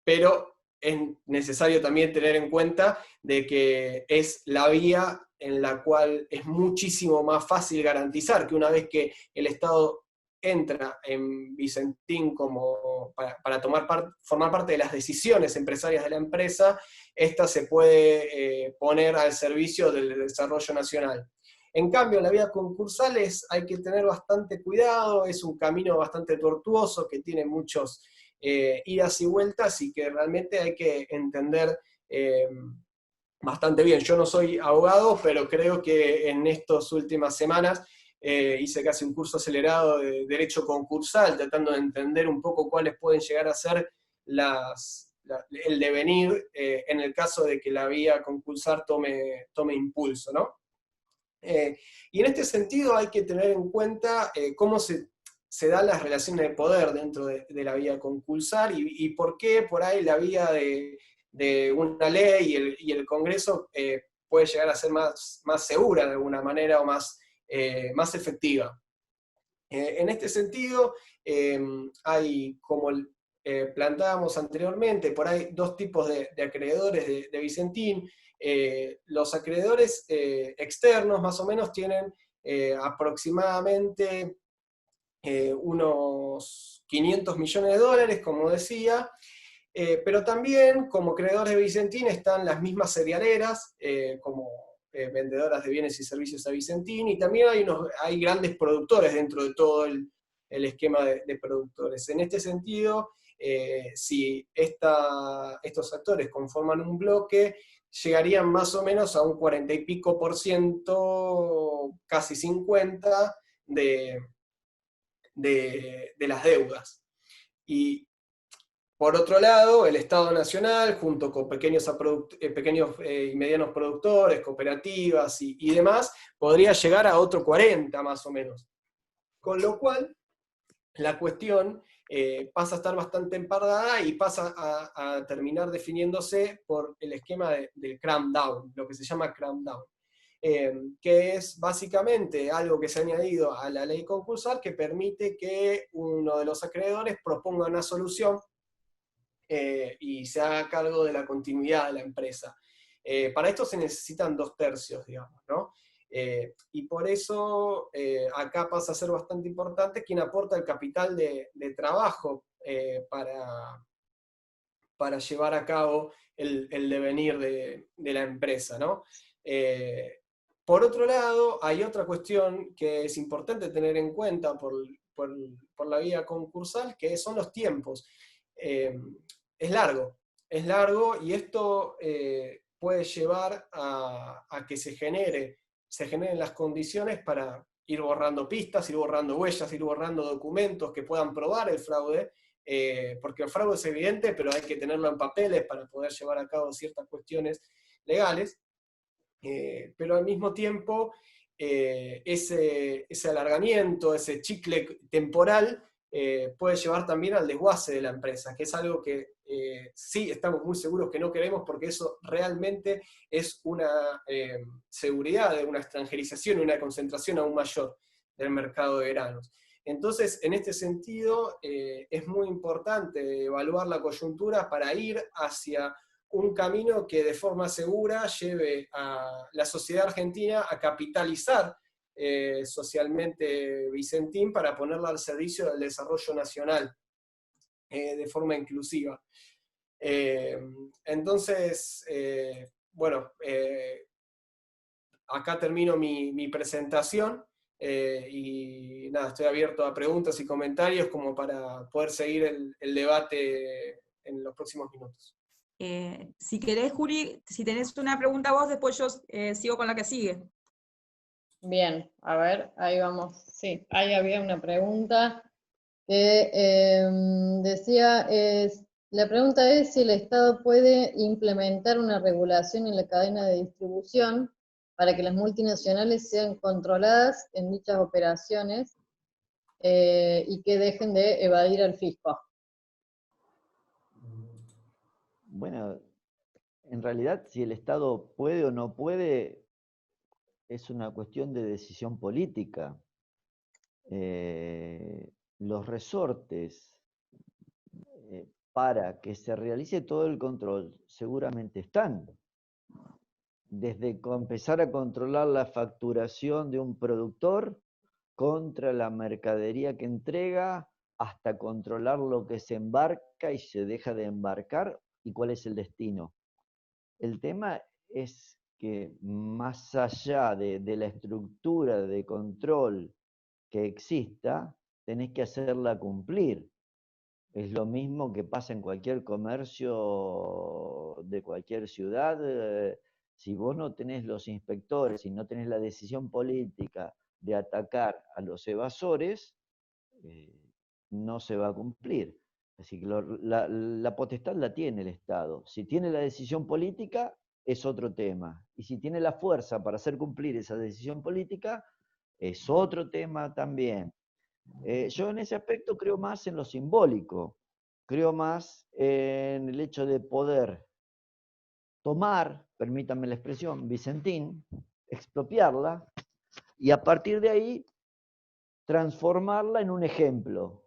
[SPEAKER 7] Pero es necesario también tener en cuenta de que es la vía en la cual es muchísimo más fácil garantizar que una vez que el Estado entra en Vicentín como para formar parte de las decisiones empresarias de la empresa, esta se puede poner al servicio del desarrollo nacional. En cambio, la vía concursal hay que tener bastante cuidado, es un camino bastante tortuoso que tiene muchos idas y vueltas y que realmente hay que entender bastante bien. Yo no soy abogado, pero creo que en estas últimas semanas hice casi un curso acelerado de Derecho Concursal, tratando de entender un poco cuáles pueden llegar a ser el devenir en el caso de que la vía concursal tome impulso, ¿no? Y en este sentido hay que tener en cuenta cómo se dan las relaciones de poder dentro de la vía concursal y por qué por ahí la vía de una ley y el Congreso puede llegar a ser más segura de alguna manera o más efectiva. En este sentido, hay, como planteábamos anteriormente, por ahí dos tipos de acreedores de Vicentín. Los acreedores externos más o menos tienen aproximadamente unos 500 millones de dólares, como decía, pero también como acreedores de Vicentín están las mismas cerealeras, como vendedoras de bienes y servicios a Vicentín, y también hay grandes productores dentro de todo el esquema de productores. En este sentido, si estos actores conforman un bloque, llegarían más o menos a un 40 y pico %, casi 50%, de las deudas. Y Por otro lado, el Estado Nacional, junto con pequeños y medianos productores, cooperativas y demás, podría llegar a otro 40 más o menos. Con lo cual, la cuestión pasa a estar bastante empardada y pasa a terminar definiéndose por el esquema del cram down, lo que se llama cram down. Que es básicamente algo que se ha añadido a la ley concursal que permite que uno de los acreedores proponga una solución y se haga cargo de la continuidad de la empresa. Para esto se necesitan 2/3, digamos, ¿no? Y por eso acá pasa a ser bastante importante quien aporta el capital de trabajo para llevar a cabo el devenir de la empresa, ¿no? Por otro lado, hay otra cuestión que es importante tener en cuenta por la vía concursal, que son los tiempos. Es largo y esto puede llevar a que se generen las condiciones para ir borrando pistas, ir borrando huellas, ir borrando documentos que puedan probar el fraude, porque el fraude es evidente, pero hay que tenerlo en papeles para poder llevar a cabo ciertas cuestiones legales, pero al mismo tiempo ese alargamiento, ese chicle temporal, puede llevar también al desguace de la empresa, que es algo que sí estamos muy seguros que no queremos, porque eso realmente es una seguridad de una extranjerización y una concentración aún mayor del mercado de granos. Entonces, en este sentido, es muy importante evaluar la coyuntura para ir hacia un camino que de forma segura lleve a la sociedad argentina a capitalizar socialmente Vicentín para ponerla al servicio del desarrollo nacional de forma inclusiva. Entonces, bueno, acá termino mi presentación y nada, estoy abierto a preguntas y comentarios como para poder seguir el debate en los próximos minutos.
[SPEAKER 2] Si querés, Juli, si tenés una pregunta vos, después yo sigo con la que sigue.
[SPEAKER 1] Bien, a ver, ahí vamos. Sí, ahí había una pregunta que decía, la pregunta es si el Estado puede implementar una regulación en la cadena de distribución para que las multinacionales sean controladas en dichas operaciones y que dejen de evadir al fisco.
[SPEAKER 5] Bueno, en realidad si el Estado puede o no puede, es una cuestión de decisión política. Los resortes para que se realice todo el control seguramente están. Desde empezar a controlar la facturación de un productor contra la mercadería que entrega, hasta controlar lo que se embarca y se deja de embarcar y cuál es el destino. El tema es que más allá de la estructura de control que exista, tenés que hacerla cumplir. Es lo mismo que pasa en cualquier comercio de cualquier ciudad. Si vos no tenés los inspectores y no tenés la decisión política de atacar a los evasores, no se va a cumplir. Así que la potestad la tiene el Estado. Si tiene la decisión política, es otro tema. Y si tiene la fuerza para hacer cumplir esa decisión política, es otro tema también. Yo en ese aspecto creo más en lo simbólico, creo más en el hecho de poder tomar, permítanme la expresión, Vicentín, expropiarla, y a partir de ahí transformarla en un ejemplo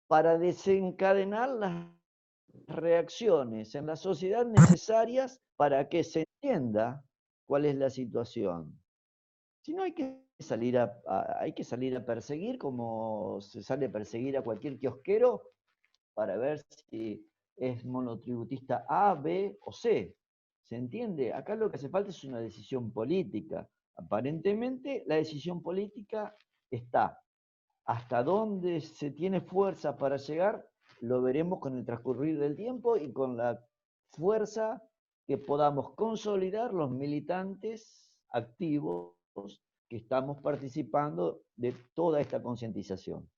[SPEAKER 5] para desencadenar las reacciones en la sociedad necesarias para que se entienda cuál es la situación. Si no, hay que salir a perseguir como se sale a perseguir a cualquier kiosquero para ver si es monotributista A, B o C. ¿Se entiende? Acá lo que hace falta es una decisión política. Aparentemente la decisión política está. Hasta dónde se tiene fuerza para llegar, lo veremos con el transcurrir del tiempo y con la fuerza que podamos consolidar los militantes activos que estamos participando de toda esta concientización.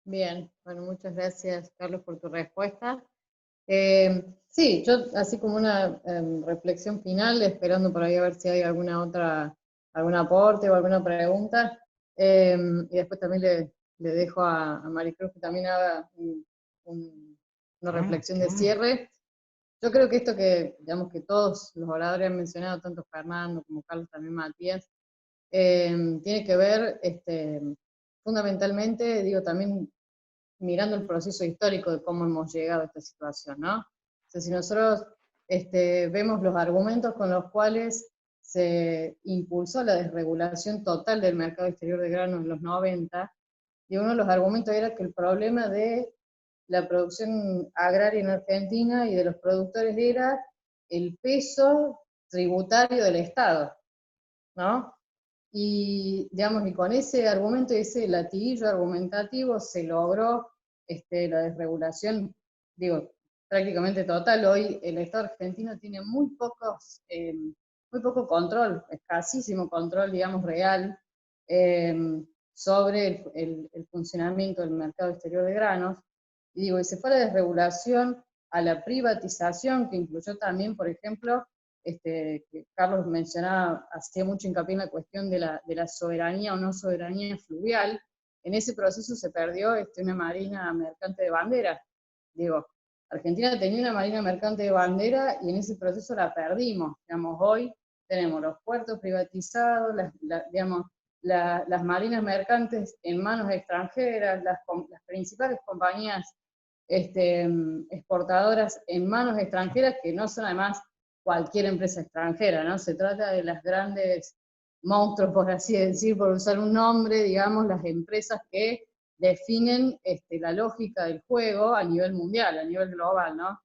[SPEAKER 1] Bien, bueno, muchas gracias, Carlos, por tu respuesta. Sí, yo así como una reflexión final, esperando por ahí a ver si hay algún aporte o alguna pregunta, y después también le dejo a Maricruz que también haga una reflexión de cierre. Yo creo que esto que, digamos, que todos los oradores han mencionado, tanto Fernando como Carlos, también Matías, tiene que ver fundamentalmente, digo, también mirando el proceso histórico de cómo hemos llegado a esta situación, ¿no? O sea, si nosotros vemos los argumentos con los cuales se impulsó la desregulación total del mercado exterior de granos en los 90, y uno de los argumentos era que el problema de la producción agraria en Argentina y de los productores era el peso tributario del Estado, ¿no? Y, digamos, y con ese argumento, ese latiguillo argumentativo, se logró la desregulación, digo, prácticamente total. Hoy el Estado argentino tiene muy poco control, escasísimo control, digamos, real, sobre el funcionamiento del mercado exterior de granos. Y digo, y se fue a la desregulación, a la privatización, que incluyó también, por ejemplo, que Carlos mencionaba, hacía mucho hincapié en la cuestión de la soberanía o no soberanía fluvial. En ese proceso se perdió una marina mercante de bandera. Digo, Argentina tenía una marina mercante de bandera y en ese proceso la perdimos. Digamos, hoy tenemos los puertos privatizados, digamos, las marinas mercantes en manos extranjeras, las principales compañías exportadoras en manos extranjeras, que no son además cualquier empresa extranjera, ¿no? Se trata de las grandes monstruos, por así decir, por usar un nombre, digamos, las empresas que definen la lógica del juego a nivel mundial, a nivel global, ¿no?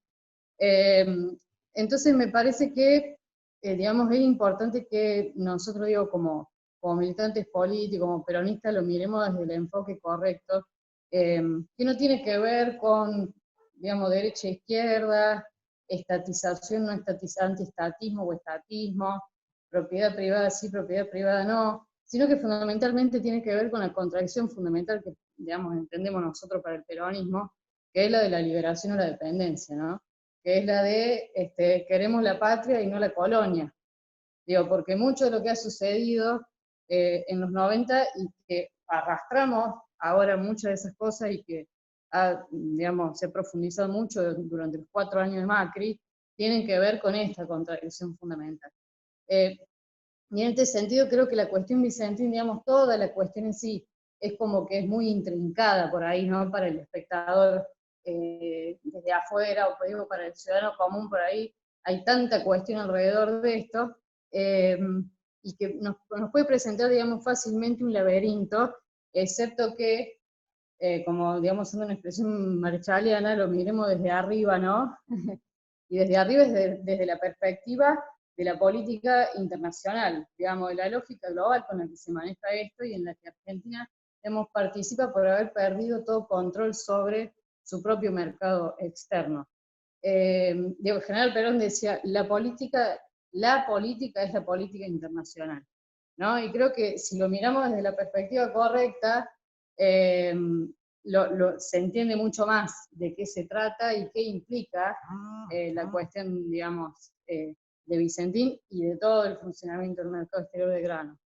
[SPEAKER 1] Entonces me parece que, digamos, es importante que nosotros, digo, como militantes políticos, como peronistas, lo miremos desde el enfoque correcto, que no tiene que ver con, digamos, derecha e izquierda, estatización, no antiestatismo o estatismo, propiedad privada sí, propiedad privada no, sino que fundamentalmente tiene que ver con la contradicción fundamental que, digamos, entendemos nosotros para el peronismo, que es la de la liberación o la dependencia, ¿no? Que es la de queremos la patria y no la colonia. Digo, porque mucho de lo que ha sucedido en los 90 y que arrastramos ahora muchas de esas cosas y que digamos, se ha profundizado mucho durante los 4 años de Macri, tienen que ver con esta contradicción fundamental. Y en este sentido creo que la cuestión Vicentín, digamos, toda la cuestión en sí, es como que es muy intrincada por ahí, ¿no? Para el espectador desde afuera, o digo, para el ciudadano común por ahí, hay tanta cuestión alrededor de esto, y que nos puede presentar, digamos, fácilmente un laberinto, excepto que, como, digamos, siendo una expresión marchaliana, lo miremos desde arriba, ¿no? Y desde arriba es desde la perspectiva de la política internacional, digamos, de la lógica global con la que se maneja esto y en la que Argentina, digamos, participa por haber perdido todo control sobre su propio mercado externo. Diego General Perón decía, la política es la política internacional, ¿no? Y creo que si lo miramos desde la perspectiva correcta, se entiende mucho más de qué se trata y qué implica la cuestión, digamos, de Vicentín y de todo el funcionamiento del mercado exterior de grano.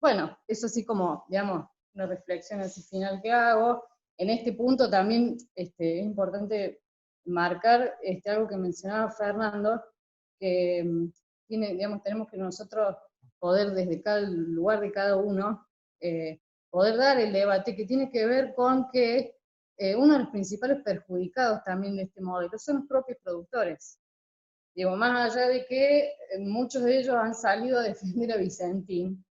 [SPEAKER 1] Bueno, eso sí como, digamos, una reflexión así final que hago. En este punto también es importante marcar algo que mencionaba Fernando, que digamos, tenemos que nosotros poder desde cada lugar de cada uno, poder dar el debate que tiene que ver con que uno de los principales perjudicados también de este modelo son los propios productores. Digo, más allá de que muchos de ellos han salido a defender a Vicentín,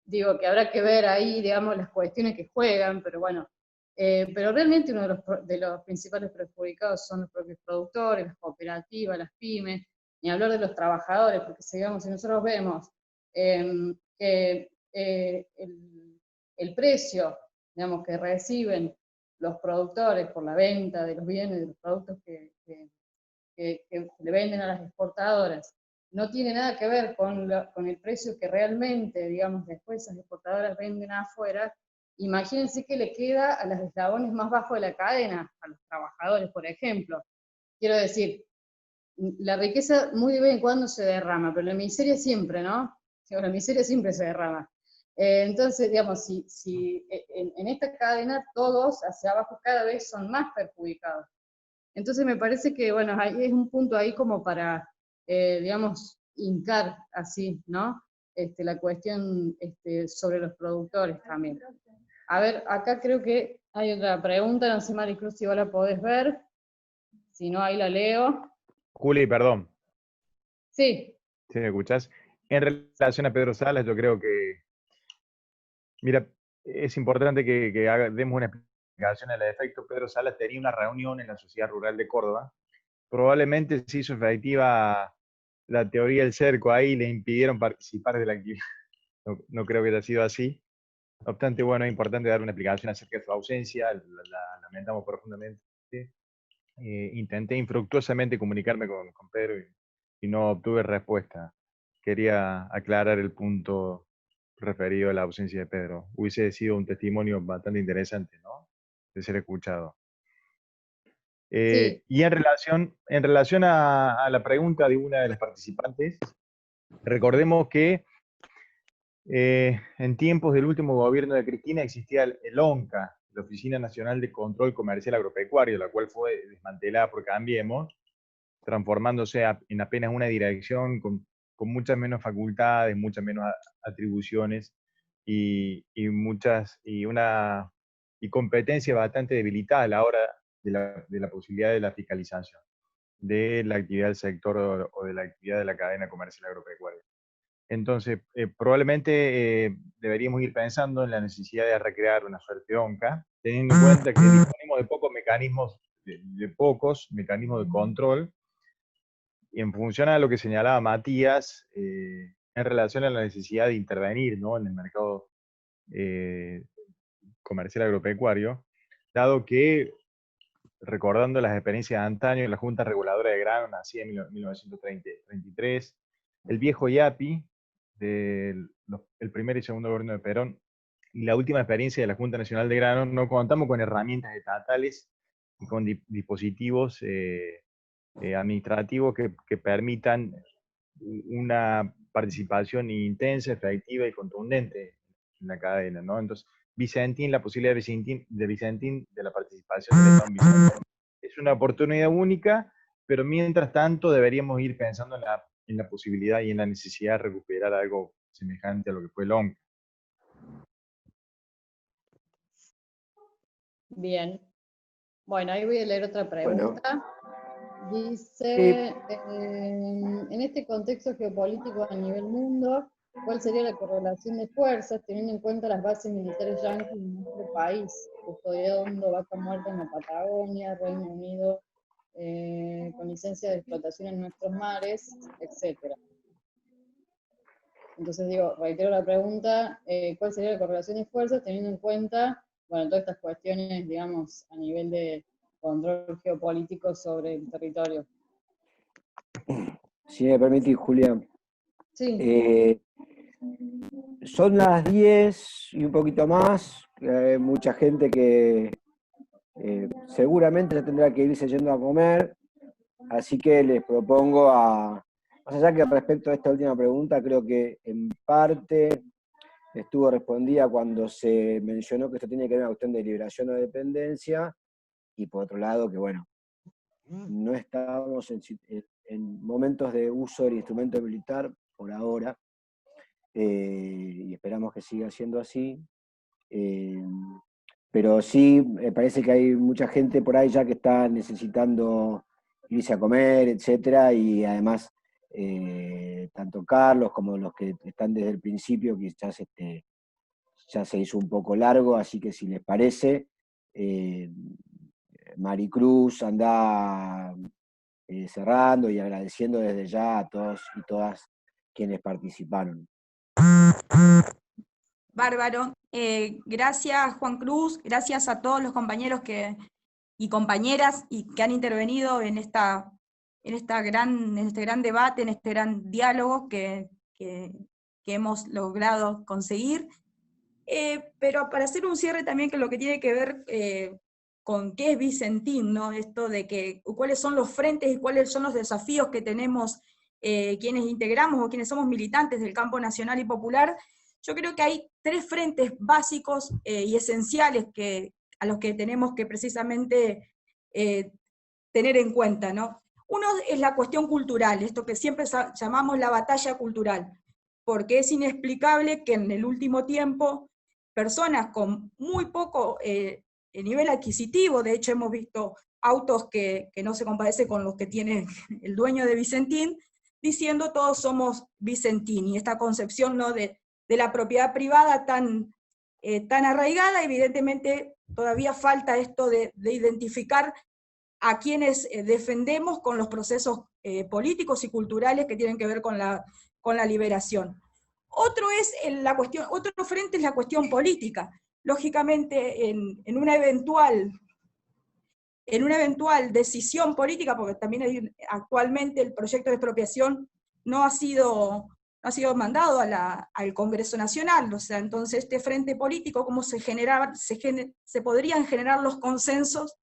[SPEAKER 1] digo que habrá que ver ahí, digamos, las cuestiones que juegan, pero bueno, pero realmente uno de los principales perjudicados son los propios productores, las cooperativas, las pymes, ni hablar de los trabajadores, porque si nosotros vemos que el precio, digamos, que reciben los productores por la venta de los bienes, de los productos que le venden a las exportadoras, no tiene nada que ver con el precio que realmente, digamos, después esas exportadoras venden afuera, imagínense que le queda a los eslabones más bajos de la cadena, a los trabajadores, por ejemplo. Quiero decir, la riqueza muy de vez en cuando se derrama, pero la miseria siempre, ¿no? La miseria siempre se derrama. Entonces, digamos, si en esta cadena todos hacia abajo cada vez son más perjudicados. Entonces me parece que, bueno, es un punto ahí como para, digamos, hincar así, ¿no? La cuestión sobre los productores también. A ver, acá creo que hay otra pregunta, no sé, Maricruz, si vos la podés ver. Si no, ahí la leo.
[SPEAKER 4] Juli, perdón.
[SPEAKER 1] Sí.
[SPEAKER 4] ¿Sí me escuchás? En relación a Pedro Salas, yo creo que, mira, es importante que demos una explicación al efecto. Pedro Salas tenía una reunión en la Sociedad Rural de Córdoba. Probablemente se hizo efectiva la teoría del cerco ahí, le impidieron participar de la actividad. No creo que haya sido así. No obstante, bueno, es importante dar una explicación acerca de su ausencia, la lamentamos profundamente. Intenté infructuosamente comunicarme con Pedro y no obtuve respuesta. Quería aclarar el punto referido a la ausencia de Pedro. Hubiese sido un testimonio bastante interesante, ¿no? De ser escuchado.
[SPEAKER 1] Sí.
[SPEAKER 4] Y en relación a la pregunta de una de las participantes, recordemos que en tiempos del último gobierno de Cristina existía el ONCA, la Oficina Nacional de Control Comercial Agropecuario, la cual fue desmantelada por Cambiemos, transformándose en apenas una dirección con muchas menos facultades, muchas menos atribuciones y competencia bastante debilitada a la hora de la posibilidad de la fiscalización de la actividad del sector o de la actividad de la cadena comercial agropecuaria. Entonces, probablemente deberíamos ir pensando en la necesidad de recrear una suerte de ONCA, teniendo en cuenta que disponemos de pocos mecanismos de control, y en función a lo que señalaba Matías, en relación a la necesidad de intervenir, ¿no?, en el mercado comercial agropecuario, dado que, recordando las experiencias de antaño, la Junta Reguladora de Grano nacía en 1933, el viejo IAPI, el primer y segundo gobierno de Perón, y la última experiencia de la Junta Nacional de Grano, no contamos con herramientas estatales y con dispositivos administrativos que permitan una participación intensa, efectiva y contundente en la cadena, ¿no? Entonces, Vicentín, la posibilidad de Vicentín, de la participación del Estado en Vicentín, es una oportunidad única, pero mientras tanto deberíamos ir pensando en la posibilidad y en la necesidad de recuperar algo semejante a lo que fue el ONCA.
[SPEAKER 1] Bien. Bueno, ahí voy a leer otra pregunta. Bueno. Dice, en este contexto geopolítico a nivel mundo, ¿cuál sería la correlación de fuerzas teniendo en cuenta las bases militares yanquis en nuestro país? Custodiando Vaca Muerta en la Patagonia, Reino Unido con licencia de explotación en nuestros mares, etcétera. Entonces digo, reitero la pregunta, ¿cuál sería la correlación de fuerzas teniendo en cuenta, bueno, todas estas cuestiones, digamos, a nivel de control geopolítico sobre el territorio?
[SPEAKER 8] Si me permitís, Julián.
[SPEAKER 1] Sí.
[SPEAKER 8] Son las 10 y un poquito más, hay mucha gente que seguramente ya tendrá que irse yendo a comer, así que les propongo más allá que respecto a esta última pregunta, creo que en parte estuvo respondida cuando se mencionó que esto tiene que ver con una cuestión de liberación o dependencia, y por otro lado que, bueno, no estábamos en momentos de uso del instrumento militar por ahora, y esperamos que siga siendo así, pero sí me parece que hay mucha gente por ahí ya que está necesitando irse a comer, etcétera, y además tanto Carlos como los que están desde el principio, quizás ya se hizo un poco largo, así que si les parece, Maricruz anda cerrando y agradeciendo desde ya a todos y todas quienes participaron.
[SPEAKER 2] Bárbaro. Gracias, Juan Cruz, gracias a todos los compañeros y compañeras que han intervenido en este gran debate, en este gran diálogo que hemos logrado conseguir. Pero para hacer un cierre también, que lo que tiene que ver con qué es Vicentín, ¿no? Esto de que cuáles son los frentes y cuáles son los desafíos que tenemos quienes integramos o quienes somos militantes del campo nacional y popular. Yo creo que hay 3 frentes básicos y esenciales a los que tenemos que precisamente tener en cuenta, ¿no? Uno es la cuestión cultural, esto que siempre llamamos la batalla cultural, porque es inexplicable que en el último tiempo personas con muy poco nivel adquisitivo, de hecho hemos visto autos que no se compadecen con los que tiene el dueño de Vicentín, diciendo todos somos Vicentín, y esta concepción, ¿no?, de la propiedad privada tan arraigada. Evidentemente todavía falta esto de identificar a quienes defendemos con los procesos políticos y culturales que tienen que ver con la liberación. Otro frente es la cuestión política. Lógicamente, en una eventual decisión política, porque también actualmente el proyecto de expropiación no ha sido mandado al Congreso Nacional, o sea, entonces este frente político, ¿cómo se podrían generar los consensos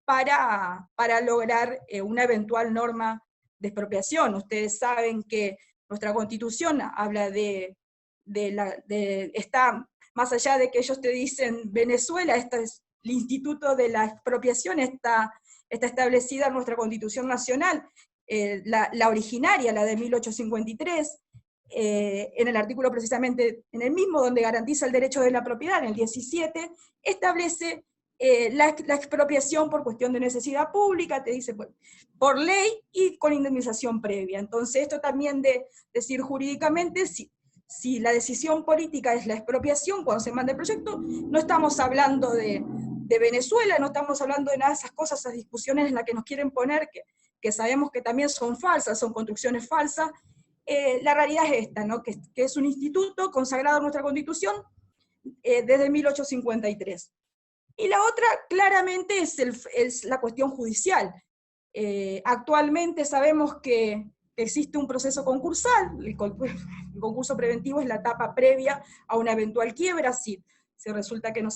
[SPEAKER 2] para lograr una eventual norma de expropiación? Ustedes saben que nuestra Constitución habla está más allá de que ellos te dicen Venezuela, el instituto de la expropiación está establecida en nuestra Constitución Nacional, la originaria, la de 1853, en el artículo precisamente, en el mismo donde garantiza el derecho de la propiedad, en el 17, establece la expropiación por cuestión de necesidad pública, te dice por ley y con indemnización previa. Entonces esto también de decir jurídicamente, si la decisión política es la expropiación cuando se manda el proyecto, no estamos hablando de Venezuela, no estamos hablando de nada de esas cosas, esas discusiones en las que nos quieren poner, que sabemos que también son falsas, son construcciones falsas. La realidad es esta, ¿no?, que es un instituto consagrado en nuestra Constitución desde 1853. Y la otra, claramente, es la cuestión judicial. Actualmente sabemos que existe un proceso concursal, el concurso preventivo es la etapa previa a una eventual quiebra, si resulta que el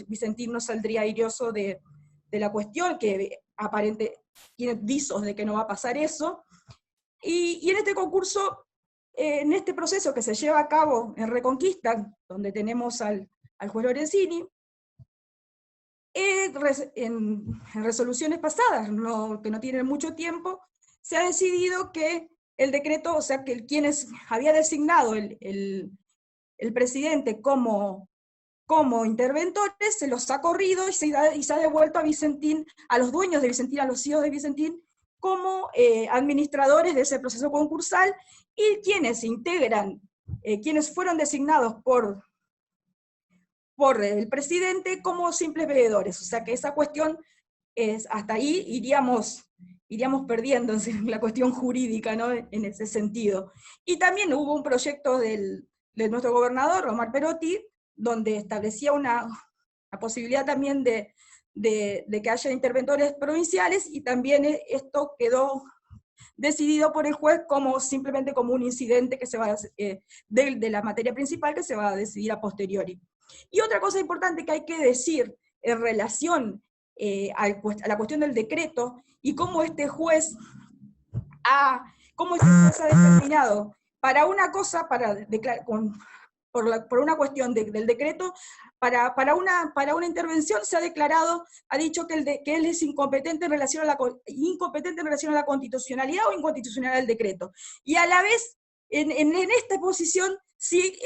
[SPEAKER 2] Vicentín no saldría airoso de la cuestión, que tiene visos de que no va a pasar eso. Y en este concurso, en este proceso que se lleva a cabo en Reconquista, donde tenemos al juez Lorenzini, en resoluciones pasadas, que no tienen mucho tiempo, se ha decidido que el decreto, o sea, que quienes había designado el presidente como interventores, se los ha corrido y se ha devuelto a Vicentín, a los dueños de Vicentín, a los hijos de Vicentín, como administradores de ese proceso concursal, y quienes integran, quienes fueron designados por el presidente como simples veedores. O sea que esa cuestión, hasta ahí iríamos perdiendo en la cuestión jurídica, ¿no?, en ese sentido. Y también hubo un proyecto de nuestro gobernador, Omar Perotti, donde establecía una posibilidad también de que haya interventores provinciales, y también esto quedó decidido por el juez simplemente como un incidente que se va de la materia principal, que se va a decidir a posteriori. Y otra cosa importante que hay que decir en relación a la cuestión del decreto, y cómo este juez ha determinado para una cosa, por una cuestión del decreto, para una intervención se ha declarado, ha dicho que él es incompetente en relación a la constitucionalidad o inconstitucionalidad del decreto. Y a la vez, en esta posición, sí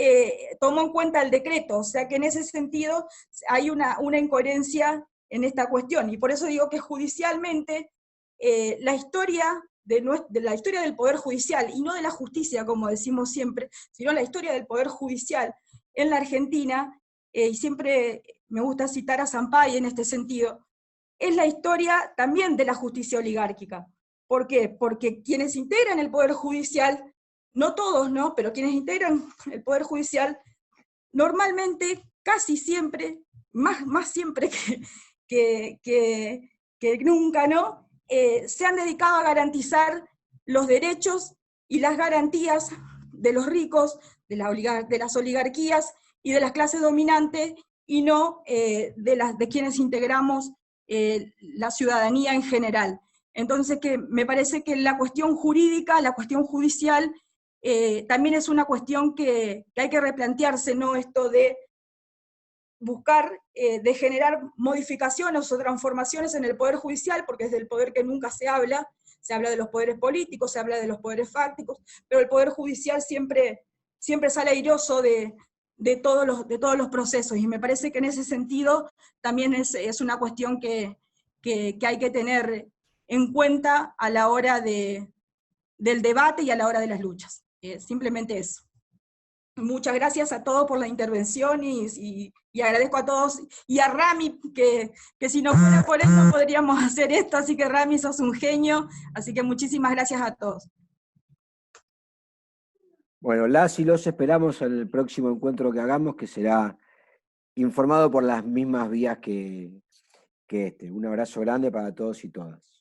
[SPEAKER 2] tomó en cuenta el decreto, o sea que en ese sentido hay una incoherencia en esta cuestión, y por eso digo que judicialmente la historia la historia del Poder Judicial, y no de la justicia, como decimos siempre, sino la historia del Poder Judicial en la Argentina, y siempre me gusta citar a Sampay en este sentido, es la historia también de la justicia oligárquica. ¿Por qué? Porque quienes integran el Poder Judicial, no todos, ¿no?, pero quienes integran el Poder Judicial, normalmente, casi siempre, más siempre que nunca, ¿no?, se han dedicado a garantizar los derechos y las garantías de los ricos, de las oligarquías y de las clases dominantes, y no de quienes integramos la ciudadanía en general. Entonces, que me parece que la cuestión jurídica, la cuestión judicial, también es una cuestión que hay que replantearse, ¿no? Esto de buscar, de generar modificaciones o transformaciones en el Poder Judicial, porque es del poder que nunca se habla de los poderes políticos, se habla de los poderes fácticos, pero el Poder Judicial siempre sale airoso de todos los procesos, y me parece que en ese sentido también es una cuestión que hay que tener en cuenta a la hora del debate y a la hora de las luchas. Simplemente eso. Muchas gracias a todos por la intervención y agradezco a todos, y a Rami, que si no fuera por él no podríamos hacer esto, así que Rami, sos un genio, así que muchísimas gracias a todos.
[SPEAKER 8] Bueno, las y los esperamos en el próximo encuentro que hagamos, que será informado por las mismas vías que este. Un abrazo grande para todos y todas.